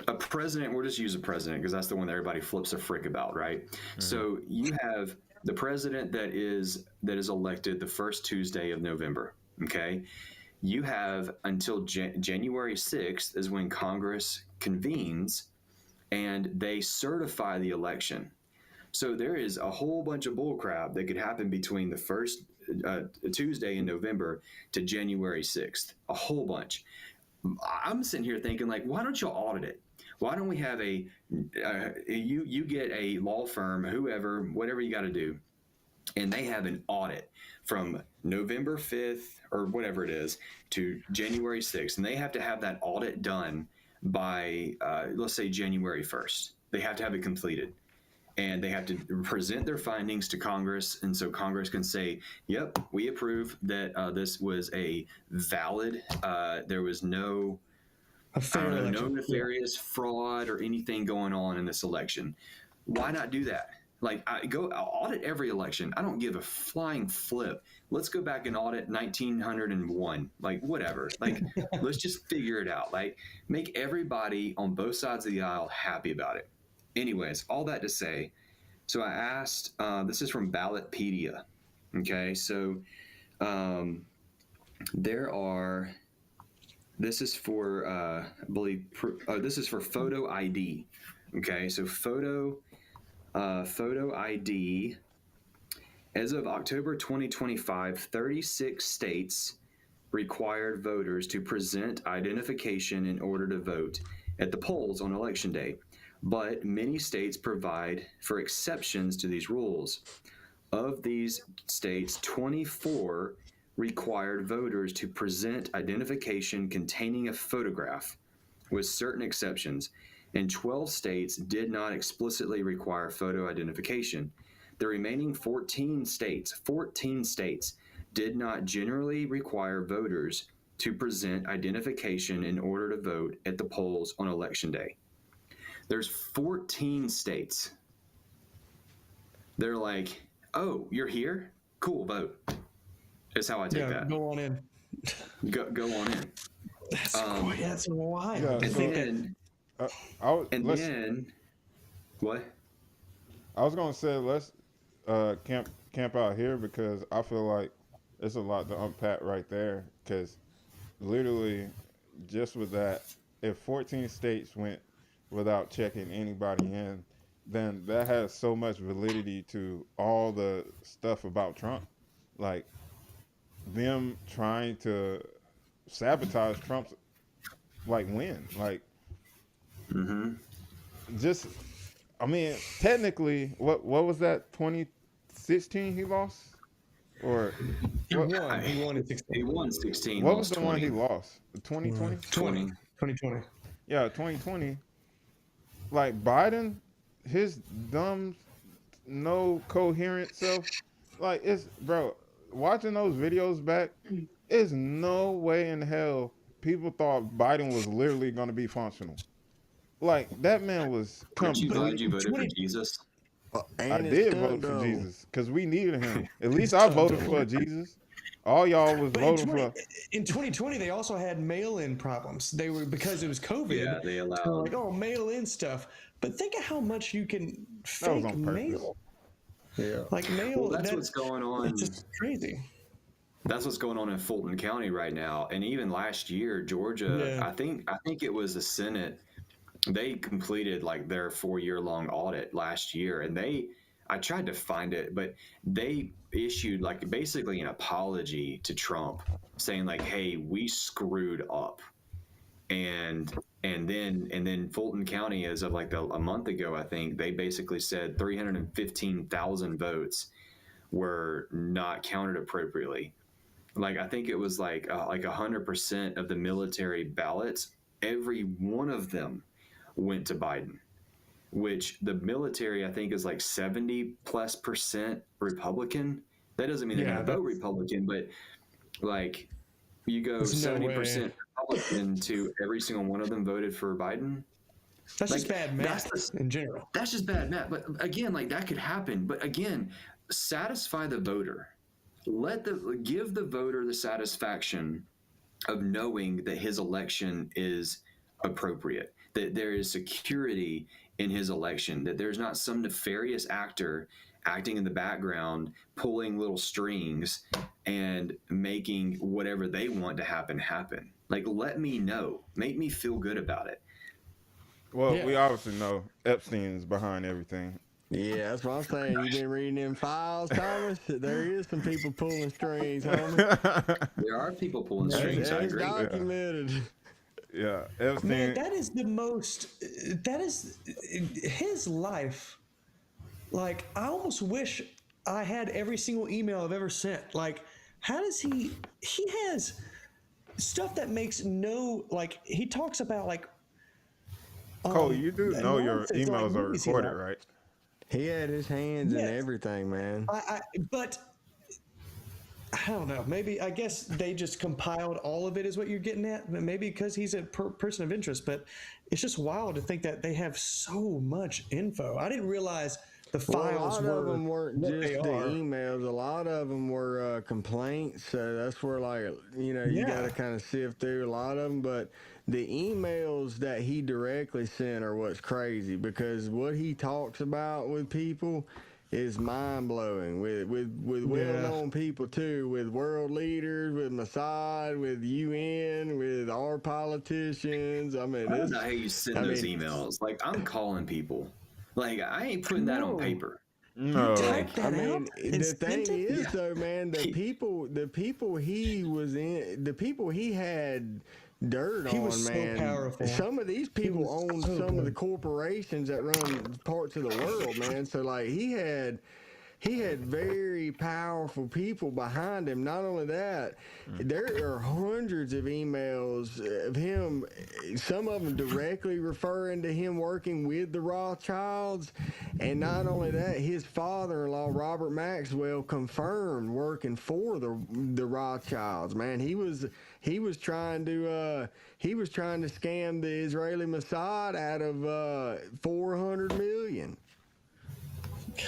a president, we'll just use a president because that's the one that everybody flips a frick about, right? Mm-hmm. So you have the president that is elected the first Tuesday of November, okay? You have until January 6th is when Congress convenes and they certify the election. So there is a whole bunch of bullcrap that could happen between the first Tuesday in November to January 6th, a whole bunch. I'm sitting here thinking, like, why don't you audit it? Why don't we have you get a law firm, whatever you got to do, and they have an audit from November 5th or whatever it is to January 6th, and they have to have that audit done by, let's say, January 1st. They have to have it completed. And they have to present their findings to Congress, and so Congress can say, "Yep, we approve that this was a valid. There was no nefarious fraud or anything going on in this election." Why not do that? Like, I'll audit every election. I don't give a flying flip. Let's go back and audit 1901. Like, whatever. Like, let's just figure it out. Like, make everybody on both sides of the aisle happy about it. Anyways, all that to say, so I asked, this is from Ballotpedia, okay? So this is for, I believe, this is for photo ID, okay? So photo ID, as of October 2025, 36 states required voters to present identification in order to vote at the polls on Election Day. But many states provide for exceptions to these rules. Of these states, 24 required voters to present identification containing a photograph, with certain exceptions, and 12 states did not explicitly require photo identification. The remaining 14 states did not generally require voters to present identification in order to vote at the polls on Election Day. There's 14 states. They're like, oh, you're here? Cool, vote. Is how I take that. Go on in. Go on in. That's wild. Yeah, what? I was gonna say let's camp out here because I feel like it's a lot to unpack right there. Because literally, just with that, if 14 states went without checking anybody in, then that has so much validity to all the stuff about Trump, like them trying to sabotage Trump's like win, like just. I mean, technically, what was that? 2016 he lost, or He what? won. He won in 16. He won 16. What was lost the one 20. he lost? 2020? 2020. Yeah, 2020. Like Biden, his dumb, no coherent self. Like it's bro. Watching those videos back, there's no way in hell people thought Biden was literally going to be functional. Like that man was Aren't you glad complete. you voted for Jesus? I And it's did stunt vote for double. Jesus because we needed him. At least I voted for Jesus. All y'all was But voting for. in 2020, they also had mail-in problems. They were because it was COVID. Yeah, they So allowed. like, oh, mail-in stuff. But think of how much you can That was fake on purpose. mail. Yeah. Like mail. Well, that's what's going on. It's just crazy. That's what's going on in Fulton County right now. And even last year, Georgia, Yeah. I think it was the Senate. They completed like their 4-year-long audit last year, and I tried to find it, but they issued like basically an apology to Trump, saying like, "Hey, we screwed up," and then Fulton County, as of like a month ago, I think they basically said 315,000 votes were not counted appropriately. Like I think it was like 100% of the military ballots, every one of them went to Biden, which the military I think is like 70+% Republican. That doesn't mean they're Yeah, going to vote Republican, but like you go There's no 70% Republican to every single one of them voted for Biden. That's Like, just bad math in general. That's just bad math. But again, like that could happen. But again, satisfy the voter. Give the voter the satisfaction of knowing that his election is appropriate, that there is security in his election, that there's not some nefarious actor acting in the background, pulling little strings and making whatever they want to happen. Like, let me know, make me feel good about it. Well, Yeah. we obviously know Epstein's behind everything. Yeah, that's what I'm saying. You been reading them files, Thomas? There is some people pulling strings, homie. There are people pulling Yeah, strings. I That's agree. documented. Yeah, Epstein. Man, that is the most. That is his life. Like, I almost wish I had every single email I've ever sent. Like, how does he? He has stuff that makes no. Like, he talks about like. Cole, you do know your nonsense, like emails are movies he recorded, likes. right? He had his hands in Yes. everything, man. But I don't know. Maybe I guess they just compiled all of it, is what you're getting at. Maybe because he's a person of interest. But it's just wild to think that they have so much info. I didn't realize the Well, files a lot of them weren't what just they the are. emails. A lot of them were complaints. So that's where, like, you Yeah. got to kind of sift through a lot of them. But the emails that he directly sent are what's crazy, because what he talks about with people is mind blowing. With well known people too, with world leaders, with Mossad, with UN, with our politicians. I mean, I don't this, know how you send I those mean- emails. Like, I'm calling people. Like, I ain't putting that on No. paper. No. Type that I mean, out and the thing send it? is, though, man, the people he was in, the people he had dirt He on, was so man. powerful. Some of these people was own so some of the good. corporations that run parts of the world, man. So like he had very powerful people behind him. Not only that, there are hundreds of emails of him, some of them directly referring to him working with the Rothschilds. And not only that, his father-in-law, Robert Maxwell, confirmed working for the Rothschilds. Man, he was trying to scam the Israeli Mossad out of 400 million.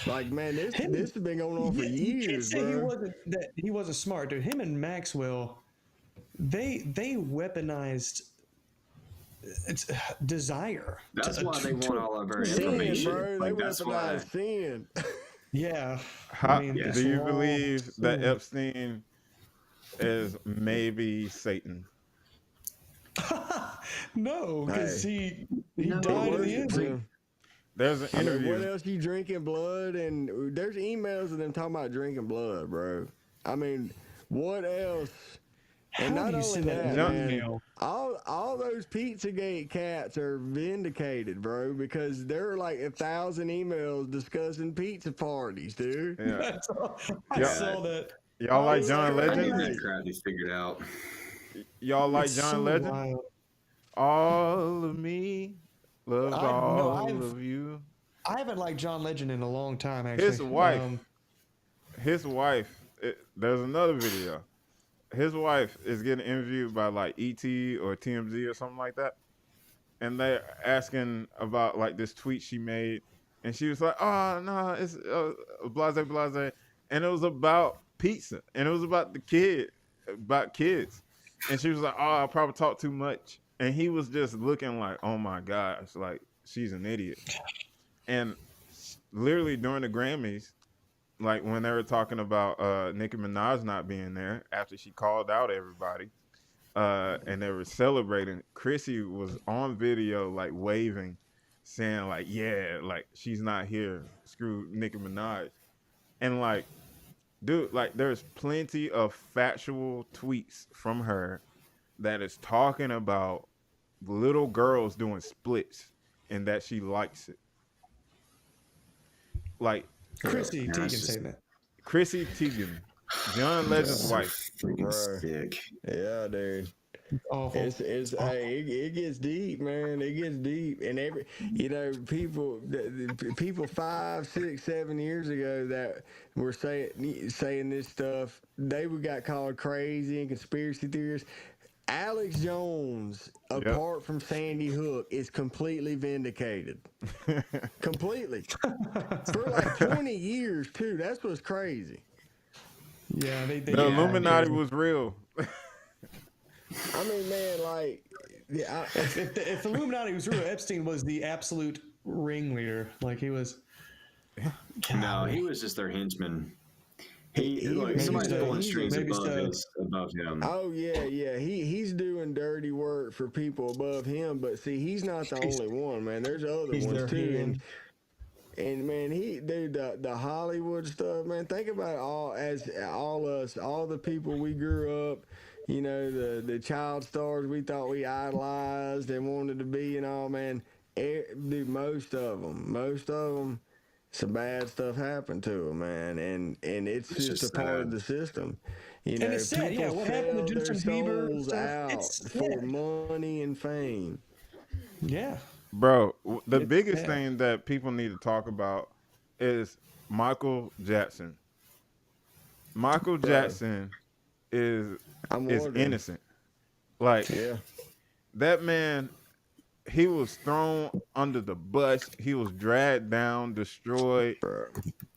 Like, man, this has been going on for You can't years, say bro. he wasn't smart, dude. Him and Maxwell, they weaponized it's desire. That's why they want all of our Sin, information. bro. Like, They that's why. weaponized sin. Yeah. How, I mean, Yeah. it's do you wrong. believe that So- Epstein is maybe Satan? No, because he No, died in what? the end. So, There's an I mean, what interview. else you drinking blood? And there's emails of them talking about drinking blood, bro. I mean, what else? And How not do you only send that that, as John- an man, email? all those Pizzagate cats are vindicated, bro, because there are like 1,000 emails discussing pizza parties, dude. Yeah. I Yeah. saw that. Y'all like Oh, John it's I need Legend? that crap be figured out. Y'all like It's John so Legend? wild. All of me loves all of you. I haven't liked John Legend in a long time, actually. His wife. There's another video. His wife is getting interviewed by like ET or TMZ or something like that, and they're asking about like this tweet she made, and she was like, "Oh no, it's blase blase," and it was about pizza, and it was about about kids, and she was like, "Oh, I probably talk too much," and he was just looking like, "Oh my gosh, like she's an idiot," and literally during the Grammys, like when they were talking about Nicki Minaj not being there after she called out everybody, and they were celebrating. Chrissy was on video like waving, saying like, "Yeah, like she's not here. Screw Nicki Minaj." And like, dude, like there's plenty of factual tweets from her that is talking about little girls doing splits and that she likes it. Like Chrissy Yeah, Teigen it's just- saying that. Chrissy Teigen, John Legend's so wife. freaking Bro. sick. Yeah, dude. Awful. It's hey, it gets deep, man. It gets deep, and people 5, 6, 7 years ago that were saying this stuff, they got called crazy and conspiracy theorists. Alex Jones, Yep. apart from Sandy Hook, is completely vindicated. Completely. For like 20 years too. That's what's crazy. Yeah, they The get Illuminati crazy. was real. I mean, man, like, yeah, If Illuminati was real, Epstein was the absolute ringleader. Like he was. No, he was just their henchman. He look, maybe somebody's so. pulling strings Maybe above him. oh yeah. He's doing dirty work for people above him, but see, he's not the only one, man. There's other He's ones their too, hand. and man, the Hollywood stuff, man. Think about all the people we grew up. You know, the child stars we thought we idolized and wanted to be and all, man. Dude, most of them, some bad stuff happened to them, man, and it's just just a part of sad. the system. You know, And it's sad, yeah, people what happened to sell their Justin Bieber and souls stuff, out it's for sad. money and fame. Yeah. Bro, the It's biggest sad. thing that people need to talk about is Michael Jackson. Michael Jackson is I'm is wondering. innocent. Like Yeah, that man, he was thrown under the bus. He was dragged down, destroyed, bro.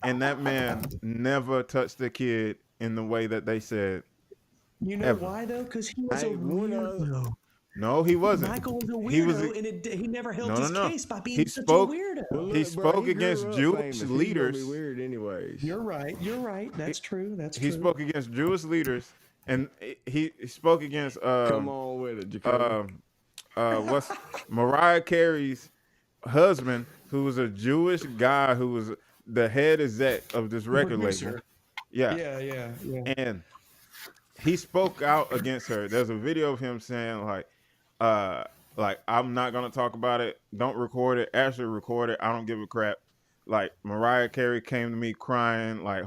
and that man never touched the kid in the way that they said. You know Ever. why though? Because he was Hey, a one weirdo. No, he wasn't. Michael was a weirdo, He was. and he never held No, his no, no. case by being He such spoke- a weirdo. Well, He look, bro, spoke grew against up Jewish famous. He's gonna leaders. be weird anyways. You're right. You're right. That's true. That's He true. spoke against Jewish leaders, and he spoke against Come on with it, Jacoby. what's Mariah Carey's husband, who was a Jewish guy who was the head exec of this record Producer. label. Yeah. Yeah. And he spoke out against her. There's a video of him saying like I'm not gonna talk about it. Don't record it. Actually record it. I don't give a crap. Like Mariah Carey came to me crying like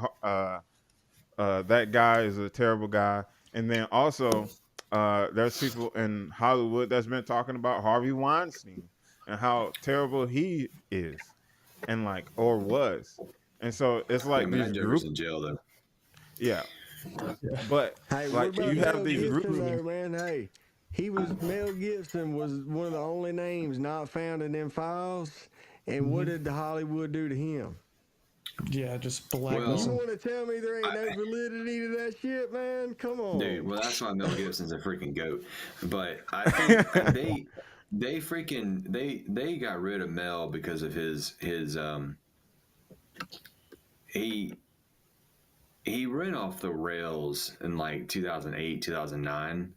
that guy is a terrible guy. And then also there's people in Hollywood that's been talking about Harvey Weinstein and how terrible he is and like or was. And so it's I like mean, these that Joker's groups. in jail though. Yeah. But Hey, like what about you have Mel these Gibson, groups. though, man? Hey, Mel Gibson was one of the only names not found in them files. And what did the Hollywood do to him? Yeah. Just You blacklist him. want to tell me there ain't no validity to that shit, man? Come on. Dude, well, that's why Mel Gibson's a freaking goat. But I think they got rid of Mel because of his he ran off the rails in like 2008, 2009,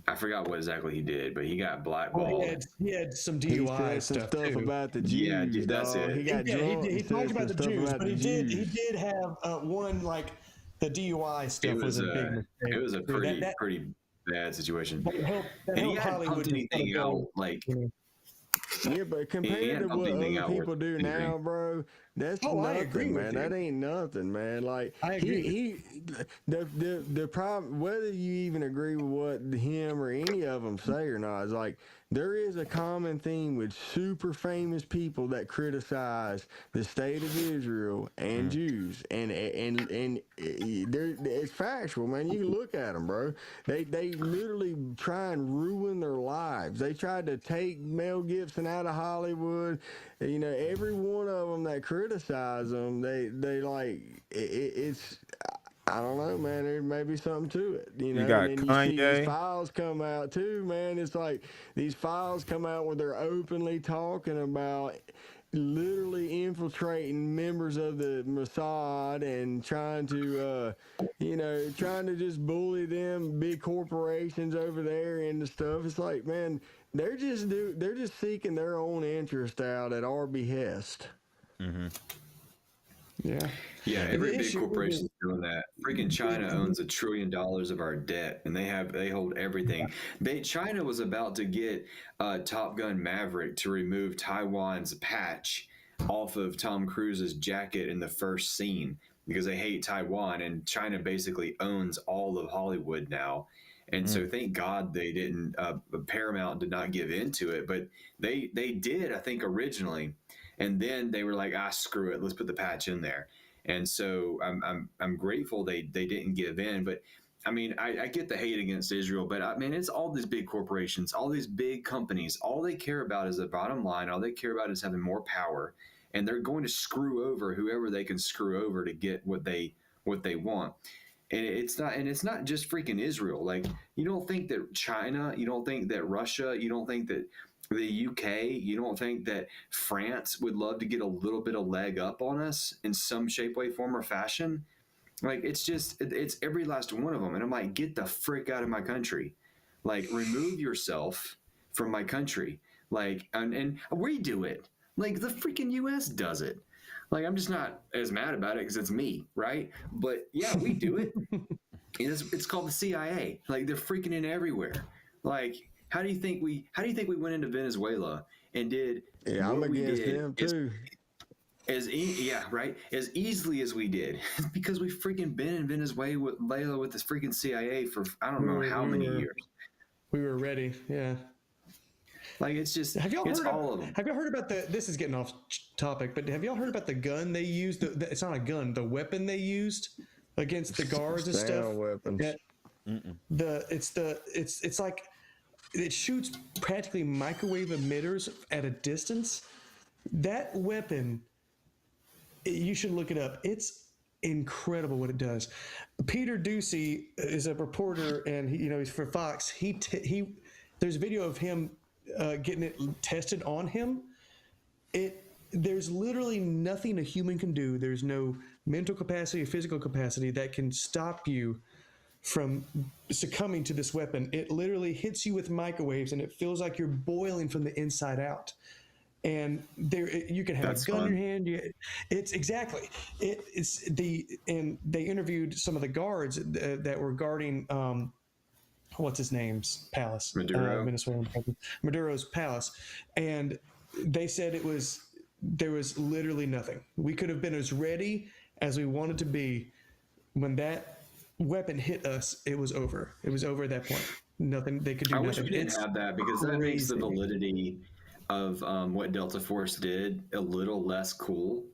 I forgot what exactly he did, but he got Well, blackballed. he had some He DUI said some stuff stuff too. about the Jews, Yeah, dude, that's dog. it. He got Yeah, drunk. he and talked said about the some stuff Jews, about but the he Jews. did have one, like the DUI It stuff was was a big a mistake. it was a So pretty bad situation, that helped and he hadn't Hollywood pumped to kinda anything go, out like you know. Yeah, but compared to hadn't pumped what anything other out worth people do anything. now, bro, that's Oh, I agree nothing, with man. you. That ain't nothing, man. Like I agree. the problem, whether you even agree with what him or any of them say or not, is like there is a common theme with super famous people that criticize the state of Israel and Jews, and it's factual, man. You can look at them, bro. They literally try and ruin their lives. They tried to take Mel Gibson out of Hollywood. You know, every one of them that criticize them, they like it's. I don't know, man. There may be something to it, you know. You got and then you see these Kanye. files come out too, man. It's like these files come out where they're openly talking about literally infiltrating members of the Mossad and trying to, trying to just bully them big corporations over there into stuff. It's like, man, they're just seeking their own interest out at our behest. Yeah. Yeah, And every the big issue corporation is doing that. Freaking China owns $1 trillion of our debt, and they hold everything. China was about to get Top Gun Maverick to remove Taiwan's patch off of Tom Cruise's jacket in the first scene because they hate Taiwan, and China basically owns all of Hollywood now. And so thank God they didn't. Paramount did not give into it, but they did, I think, originally. And then they were like, screw it, let's put the patch in there. And so I'm grateful they didn't give in. But I mean, I get the hate against Israel, but I mean, it's all these big corporations, all these big companies. All they care about is the bottom line. All they care about is having more power, and they're going to screw over whoever they can screw over to get what they want. And it's not just freaking Israel. Like, you don't think that China, you don't think that Russia, you don't think that the UK, you don't think that France would love to get a little bit of leg up on us in some shape, way, form, or fashion? Like, it's every last one of them. And I'm like, get the frick out of my country. Like, remove yourself from my country. Like, and we do it. Like, the freaking US does it. Like, I'm just not as mad about it because it's me, right? But yeah, we do it. It's called the CIA. Like, they're freaking in everywhere. Like, how do you think we went into Venezuela and did Yeah, I'm what we against did them too. as easily as we did? It's because we freaking been in Venezuela with this freaking CIA for I don't know how many years. We were ready. Yeah. Like, it's just Have y'all it's heard all of them. Have y'all heard about this is getting off topic, but have y'all heard about the gun they used? It's not a gun, the weapon they used against the guards and stuff. Sound weapons. It's like it shoots practically microwave emitters at a distance. That weapon, you should look it up. It's incredible what it does. Peter Ducey is a reporter, and he's for Fox. There's a video of him getting it tested on him. There's literally nothing a human can do. There's no mental capacity or physical capacity that can stop you from succumbing to this weapon. It literally hits you with microwaves, and it feels like you're boiling from the inside out. And you can have That's a gun fun. in your hand. And they interviewed some of the guards that were guarding what's his name's palace, Maduro. Venezuelan president, Maduro's palace, and they said there was literally nothing. We could have been as ready as we wanted to be. When that weapon hit us, it was over. It was over at that point. Nothing they could do. I wish nothing. we didn't have that, because that makes the crazy. validity of what Delta Force did a little less cool,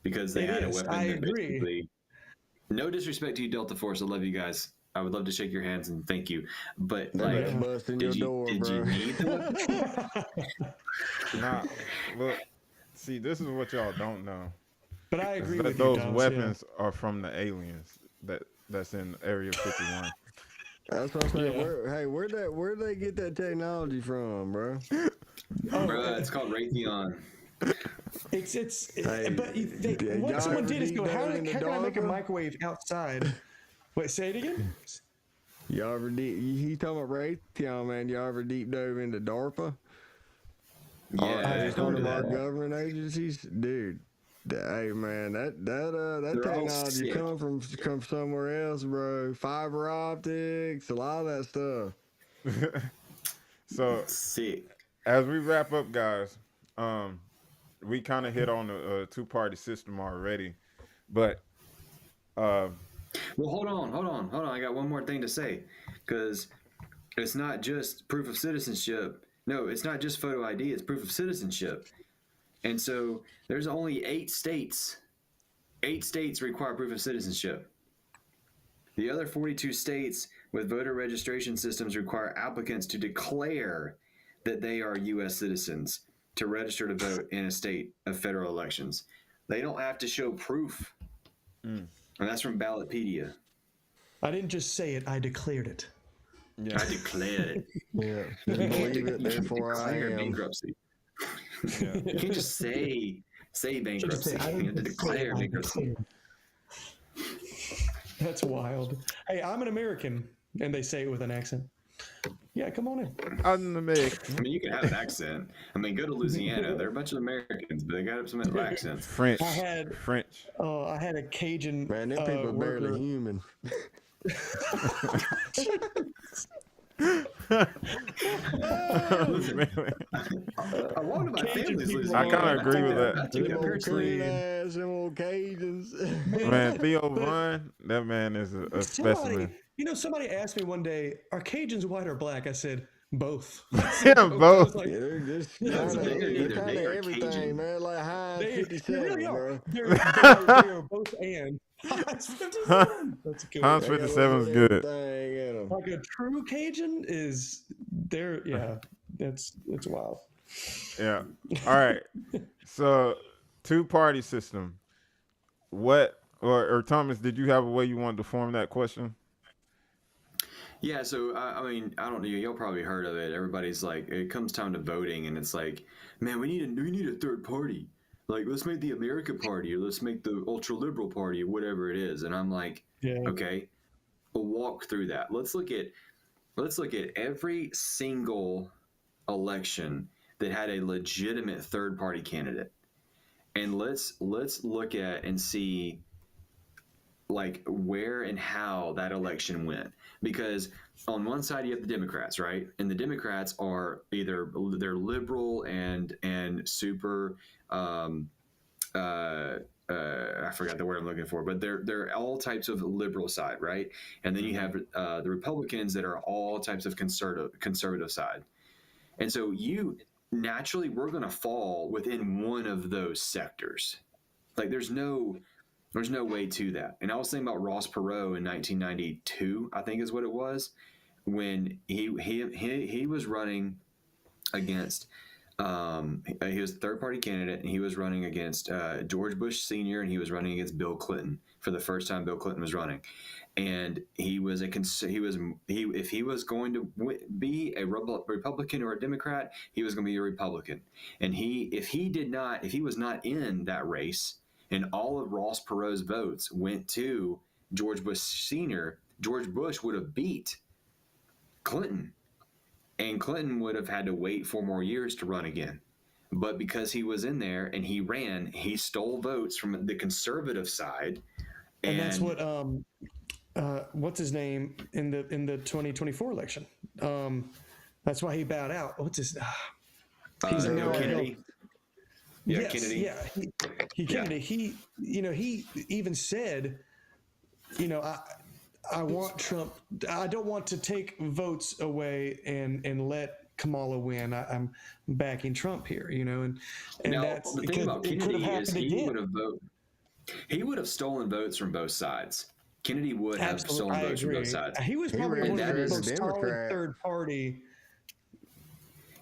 because they It had is. a weapon I that agree. basically. No disrespect to you, Delta Force. I love you guys. I would love to shake your hands and thank you. But They're like, busting your door, did bro. you need the weapon? Nah, look, see, this is what y'all don't know. But I Is agree that with you, those Dom, weapons are from the aliens that's in Area 51. That's what I'm saying. Yeah. Where'd they get that technology from, bro? Bruh, it's called Raytheon. What y'all someone ever did is deep go, how down in the can I make a dark, bro? microwave outside? Wait, say it again. Y'all ever he talking about Raytheon, man? Y'all ever deep dove into DARPA? Yeah, It's heard one of of our that. government agencies, dude. Hey man, that They're all technology sick. come somewhere else, bro. Fiber optics, a lot of that stuff. So Sick. as we wrap up, guys, we kind of hit on the two-party system already, but uh, Well, hold on. I got one more thing to say, because it's not just proof of citizenship. No, it's not just photo ID. It's proof of citizenship. And so there's only 8 states. 8 states require proof of citizenship. The other 42 states with voter registration systems require applicants to declare that they are U.S. citizens to register to vote in a state of federal elections. They don't have to show proof. And that's from Ballotpedia. I didn't just say it; I declared it. I declared it. Yeah, You can't, believe it, you can't therefore I declare am. bankruptcy. yeah. You can't just say Should just bankruptcy. say, I You have to didn't just say declare it, I bankruptcy. declared. That's wild. Hey, I'm an American, and they say it with an accent. Yeah, come on in. I'm the Meg. I mean, you can have an accent. I mean, go to Louisiana. They're a bunch of Americans, but they got some accents. French. I had a Cajun Man, them people worker. barely human. A lot of my Cajun family's people Louisiana. I kinda agree with that. I take Them that old personally. Korean ass, them old Cajuns. Man, Theo Vaughn, that man is a specimen. Somebody asked me one day, "Are Cajuns white or black?" I said, "Both." Yeah, I was both. like, Yeah, they're just Yeah, kinda, they're they're either kind they of or everything, Cajun. man. Like Heinz they 57, really are. bro. They're both and. Heinz 57. That's good. Heinz They got 57 is a little good. everything in 'em. Like a true Cajun is there. Yeah, it's wild. Yeah. All right. So, two-party system. What or Thomas? Did you have a way you wanted to form that question? Yeah, so I mean, I don't know. You'll probably heard of it. Everybody's like, it comes time to voting, and it's like, man, we need a third party. Like, let's make the America Party, or let's make the ultra liberal party, or whatever it is. And I'm like, Yeah. okay, we'll walk through that. Let's look at every single election that had a legitimate third party candidate, and let's look at and see like where and how that election went. Because on one side you have the Democrats, right? And the Democrats are either they're liberal and super I forgot the word I'm looking for, but they're all types of liberal side, right? And then you have the Republicans that are all types of conservative side. And so naturally we're going to fall within one of those sectors. Like there's no way to that. And I was thinking about Ross Perot in 1992, I think is what it was, when he was running against he was a third party candidate, and he was running against George Bush Sr. and he was running against Bill Clinton for the first time Bill Clinton was running. And if he was going to be a Republican or a Democrat, he was going to be a Republican. And if he was not in that race, and all of Ross Perot's votes went to George Bush Sr., George Bush would have beat Clinton. And Clinton would have had to wait 4 more years to run again. But because he was in there and he ran, he stole votes from the conservative side. And that's what what's his name in the 2024 election. That's why he bowed out. What's his? He's now Kennedy. Yeah, yes, Kennedy. Yeah, Kennedy. He even said, I want Trump. I don't want to take votes away and let Kamala win. I'm backing Trump here, and Now, that's the thing because about it could have Kennedy is happened again. he would have stolen votes from both sides. Kennedy would have stolen votes from both sides. He was He probably ran one of the as a most solid Democrat. third party.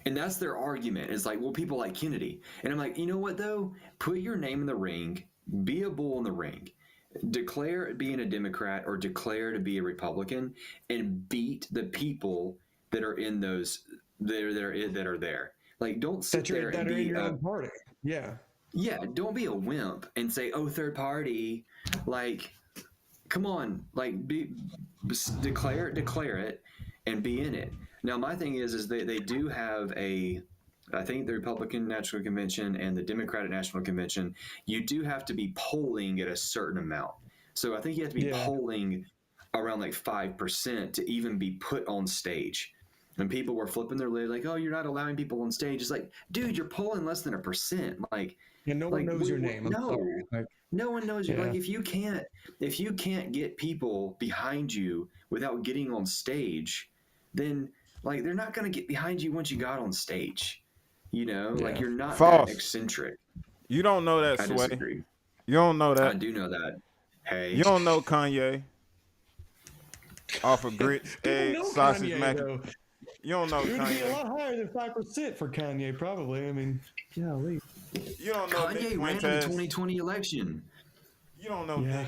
And that's their argument. It's like, well, people like Kennedy. And I'm like, you know what, though? Put your name in the ring. Be a bull in the ring. Declare being a Democrat or declare to be a Republican and beat the people that are in those that are there. Like, don't sit there and be your own party. Yeah. Yeah, don't be a wimp and say, oh, third party. Like, come on, like declare it and be in it. Now my thing is they do have I think the Republican National Convention and the Democratic National Convention, you do have to be polling at a certain amount. So I think you have to be polling around like 5% to even be put on stage. And people were flipping their lid like, oh, you're not allowing people on stage. It's like, dude, you're polling less than 1%. Like, and no one knows your name. No, no one knows you. Like, if you can't get people behind you without getting on stage, then like they're not going to get behind you once you got on stage. You know, like you're not that eccentric. You don't know that, Sway. Disagree. You don't know that. I do know that. Hey, you don't know Kanye. Off of grits, eggs, sausage, Kanye, mac. though. You don't know It would be a Kanye. lot higher than 5% for Kanye, probably. I mean, golly. You don't know Kanye Nick ran the Fuentes. 2020 election. You don't know Yeah.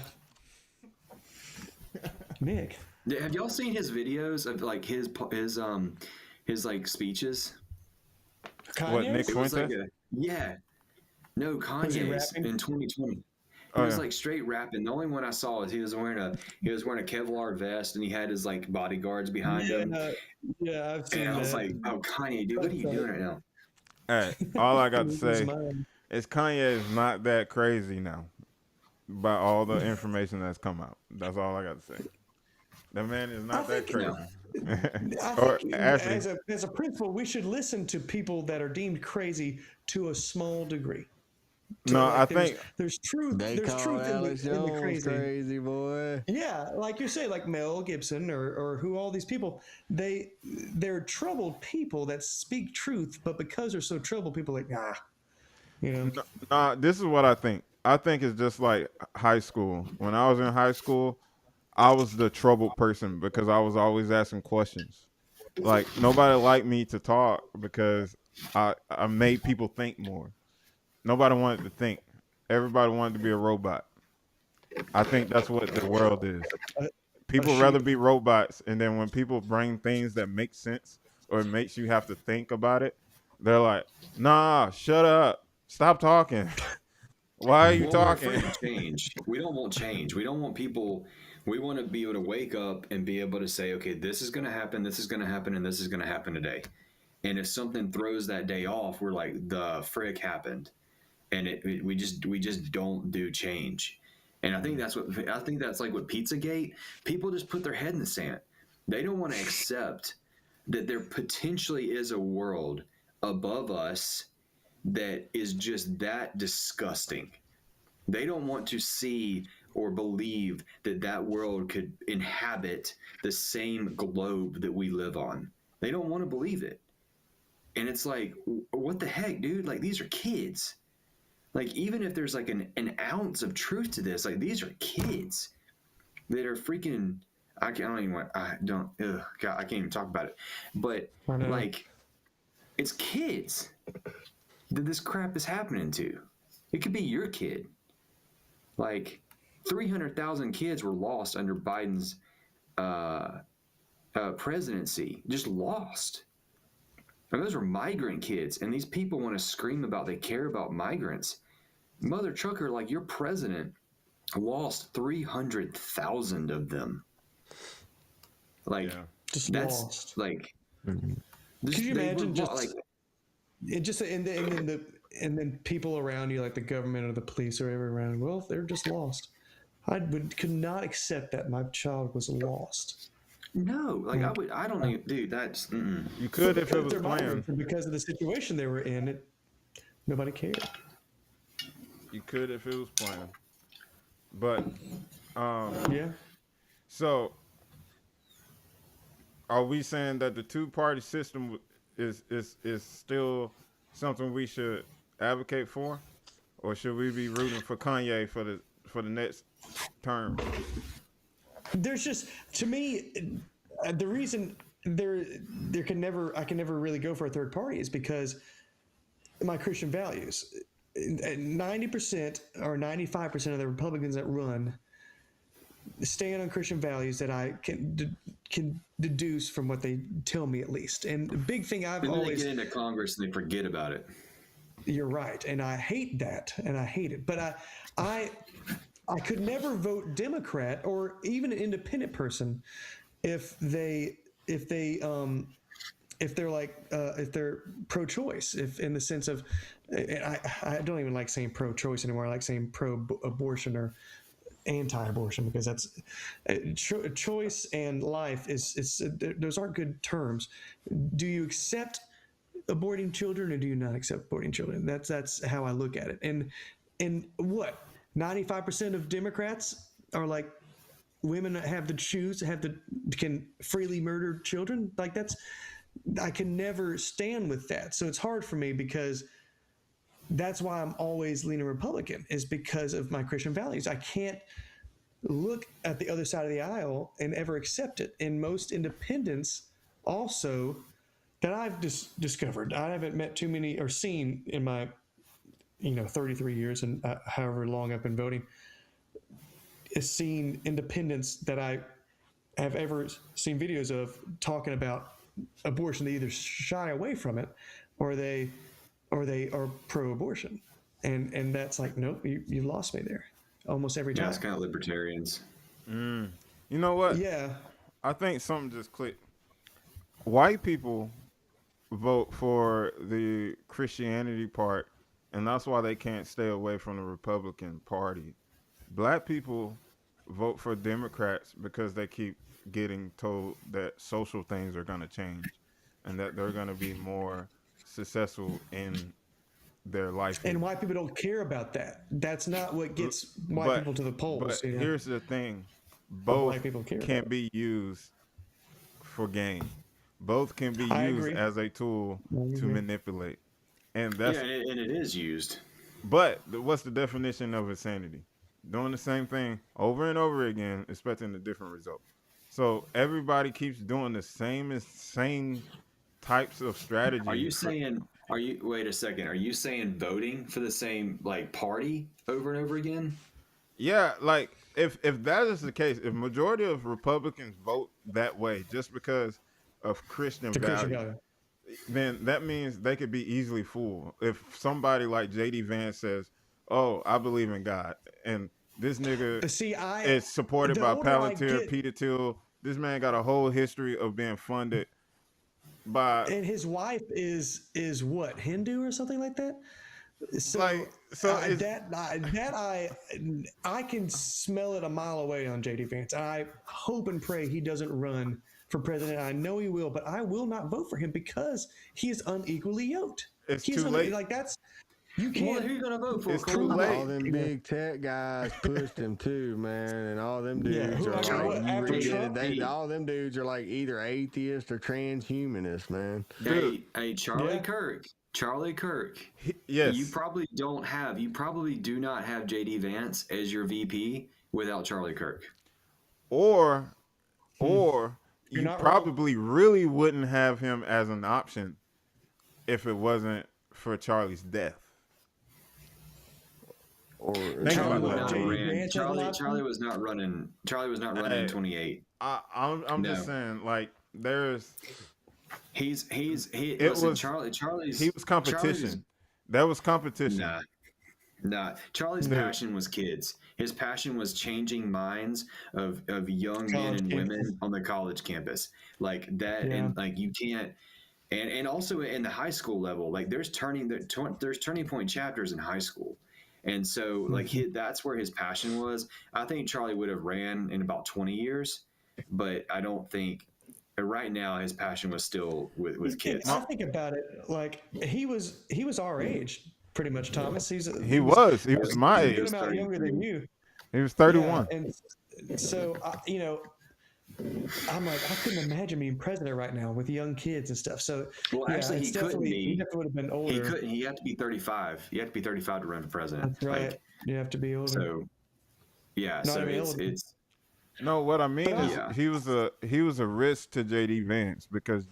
Nick. Nick. Have y'all seen his videos of like his like speeches? Kanye? What, Nick It was like Fuentes? no, he Kanye's rapping? in 2020. He Oh, was yeah. like straight rapping. The only one I saw is he was wearing a Kevlar vest and he had his like bodyguards behind him. Yeah, I've seen And I was that. like, oh Kanye, dude, what are you doing right now? Hey, all I got to Lose his say mind. is Kanye is not that crazy now by all the information that's come out. That's all I got to say. The man is not that think, crazy. I Or think actually, as a principle, we should listen to people that are deemed crazy to a small degree. no, I there's- think there's truth. They There's call truth Alex in the Jones crazy. crazy boy. Yeah, like you say, like Mel Gibson or who all these people, they're troubled people that speak truth, but because they're so troubled, people are like, you know. this is what I think. I think it's just like high school. When I was in high school, I was the troubled person because I was always asking questions. Like nobody liked me to talk because I made people think more. Nobody wanted to think. Everybody wanted to be a robot. I think that's what the world is. People rather be robots, and then when people bring things that make sense or it makes you have to think about it, they're like, "Nah, shut up, stop talking. Why are you Well, talking?" we're afraid of change. We don't want change. We don't want people. We want to be able to wake up and be able to say, okay, this is going to happen, this is going to happen, and this is going to happen today. And if something throws that day off, we're like, the frick happened, and we just don't do change. And I think that's like with Pizzagate. People just put their head in the sand. They don't want to accept that there potentially is a world above us that is just that disgusting. They don't want to see or believe that world could inhabit the same globe that we live on. They don't want to believe it. And it's like, what the heck, dude? Like, these are kids. Like, even if there's like an ounce of truth to this, like, these are kids that are freaking, I can't even talk about it. But like, it's kids that this crap is happening to. It could be your kid. Like, 300,000 kids were lost under Biden's presidency. Just lost. And those were migrant kids. And these people want to scream about they care about migrants. Mother trucker, like, your president lost 300,000 of them. Like, Just that's lost. like. Could you imagine and then people around you, like the government or the police or whatever around, well, they're just lost. Could not accept that my child was lost. No, like I don't even, dude. That's You could if it was They're planned. migrants, and because of the situation they were in, nobody cared. You could if it was planned. But Yeah. so are we saying that the two-party system is still something we should advocate for, or should we be rooting for Kanye for the next term? There's just, to me, the reason I can never really go for a third party is because my Christian values. 90% or 95% of the Republicans that run stand on Christian values that I can deduce from what they tell me, at least. And the big thing I've and then always they get into Congress and they forget about it. You're right, and I hate that, and I hate it. But I I could never vote Democrat or even an independent person if they're pro-choice, if in the sense of, I don't even like saying pro-choice anymore. I like saying pro-abortion or anti-abortion, because that's choice and life is those aren't good terms. Do you accept aborting children or do you not accept aborting children? That's how I look at it. And what 95% of Democrats are like, women have to choose, can freely murder children. Like I can never stand with that. So it's hard for me, because that's why I'm always leaning Republican, is because of my Christian values. I can't look at the other side of the aisle and ever accept it. And most independents also that I've discovered, I haven't met too many or seen in my 33 years and however long I've been voting, is seen independents that I have ever seen videos of talking about abortion. They either shy away from it or they are pro-abortion. And that's like, nope, you've lost me there almost every time. Yeah, it's kind of libertarians. You know what? Yeah. I think something just clicked. White people vote for the Christianity part, and that's why they can't stay away from the Republican Party. Black people vote for Democrats because they keep getting told that social things are going to change and that they're going to be more successful in their life. And white people don't care about that. That's not what gets white people to the polls. But here's the thing. Black Both people care can about be used for gain. Both can be I used agree. as a tool to manipulate. And that's Yeah, and it is used. but what's the definition of insanity? Doing the same thing over and over again, expecting a different result. So everybody keeps doing the same types of strategies. Are you saying? Wait a second? Are you saying voting for the same like party over and over again? Yeah, like if that is the case, if majority of Republicans vote that way just because of Christian the Christian value, value. then that means they could be easily fooled. If somebody like JD Vance says, "Oh, I believe in God," and this nigga See, is supported the by older I Palantir, get- Peter Thiel. This man got a whole history of being funded by and his wife is what, Hindu or something like that. So, I can smell it a mile away on JD Vance. I hope and pray he doesn't run for president. I know he will, but I will not vote for him because he is unequally yoked. It's He's too late. Like that's you Well, can't. who you gonna vote for? It's too Cole? late. All them big tech guys pushed him too, man, and all them Yeah, dudes who- are after like, what- you after read it, Trump? all them dudes are like either atheist or transhumanists, man. Hey, Charlie Yeah. Kirk. Charlie Kirk. yes, You probably do not have JD Vance as your VP without Charlie Kirk. or You're you not probably really wouldn't have him as an option if it wasn't for Charlie's death. Or Think Charlie about would that. not JD Vance as an option? Charlie was not running. Charlie was not running Hey. in 28. I'm just No. saying, like, there's Listen, was- Charlie's he was competition. That was competition. Nah. Charlie's No. passion was kids. His passion was changing minds of young men College and campus. women on the college campus. Like that, Yeah. and like you can't. And also in the high school level, like there's turning point chapters in high school, and so like that's where his passion was. I think Charlie would have ran in about 20 years, but I don't think right now his passion was still with kids. I think about it like he was our age, pretty much. Thomas. He was my a age. good amount younger than you. He was 31. Yeah, and so I'm like, I couldn't imagine being president right now with young kids and stuff. So, Well, actually, it's he couldn't definitely- be. He definitely would have been older. He couldn't. He had to be 35. You have to be 35 to run for president. That's right. Like, You have to be older. so, yeah. Not So available. it's No, what I mean is Yeah. he was a risk to JD Vance because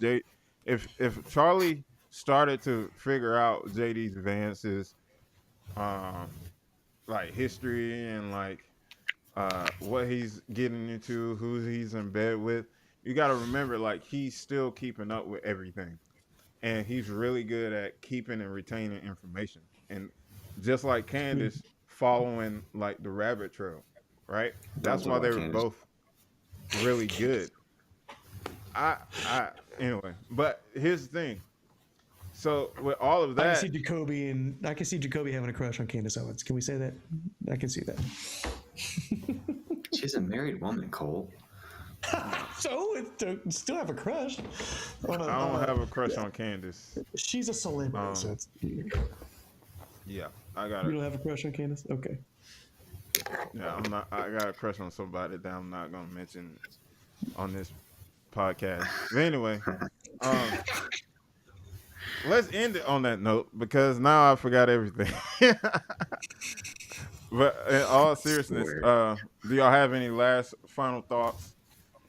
if Charlie started to figure out JD Vance's like history and like what he's getting into, who he's in bed with, you got to remember like he's still keeping up with everything, and he's really good at keeping and retaining information. And just like Candace, following like the rabbit trail, right? That's Those why are they like were Candace. both really good. I anyway, but here's the thing. So with all of I can that, see Jacoby having a crush on Candace Owens. Can we say that? I can see that. She's a married woman, Cole. So still have a crush. I don't have a crush on Candace. She's a celebrity, so it's, you Yeah, I got don't have a crush on Candace. Okay. Yeah, I'm not. I got a crush on somebody that I'm not gonna mention on this podcast. But anyway, let's end it on that note because now I forgot everything. But in all seriousness, do y'all have any last final thoughts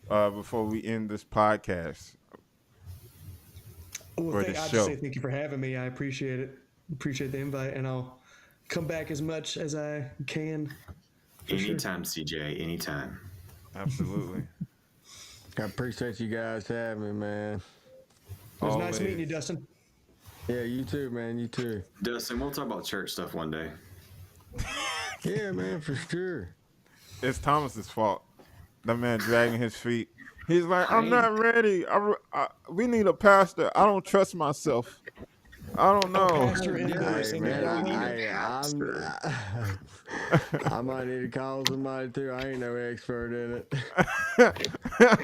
before we end this podcast? Well, Or I the just show. say thank you for having me. I appreciate it. Appreciate the invite, and I'll come back as much as I can. Anytime, CJ. Anytime. Absolutely. I appreciate you guys having me, man. It was nice Always. meeting you, Dustin. Yeah, you too, man. You too. Dustin, we'll talk about church stuff one day. Yeah, man, for sure. It's Thomas's fault. That man dragging his feet. He's like, I'm not ready. We need a pastor. I don't trust myself. I don't know. Pastor and Yeah, verse. Hey, and man, we need a I might need to call somebody too. I ain't no expert in it.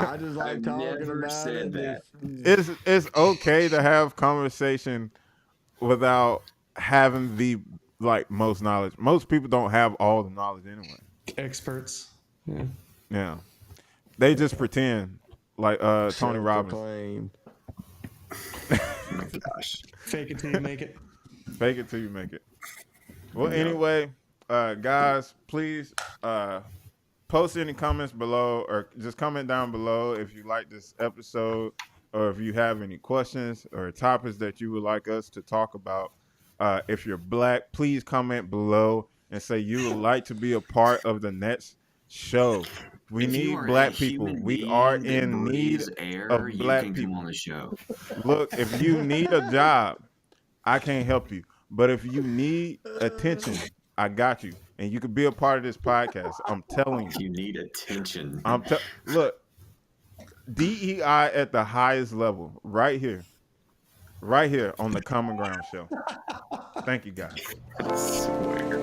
I just like I've talking never about said it. that. It's okay to have conversation without having the like most knowledge. Most people don't have all the knowledge anyway. Experts. Yeah. Yeah. They just pretend like Tony Robbins. Self-proclaimed. Oh my gosh. Fake it till you make it. Fake it till you make it. Well, anyway, guys, please post any comments below or just comment down below if you like this episode or if you have any questions or topics that you would like us to talk about. If you're black, please comment below and say you would like to be a part of the next show. We If you need are black a people. human We being are that in need breathes air, of black you can people. come on the show. Look, if you need a job, I can't help you. But if you need attention, I got you. And you could be a part of this podcast. I'm telling If you. you need attention. Look, DEI at the highest level, right here on the Common Ground Show. Thank you, guys. I swear.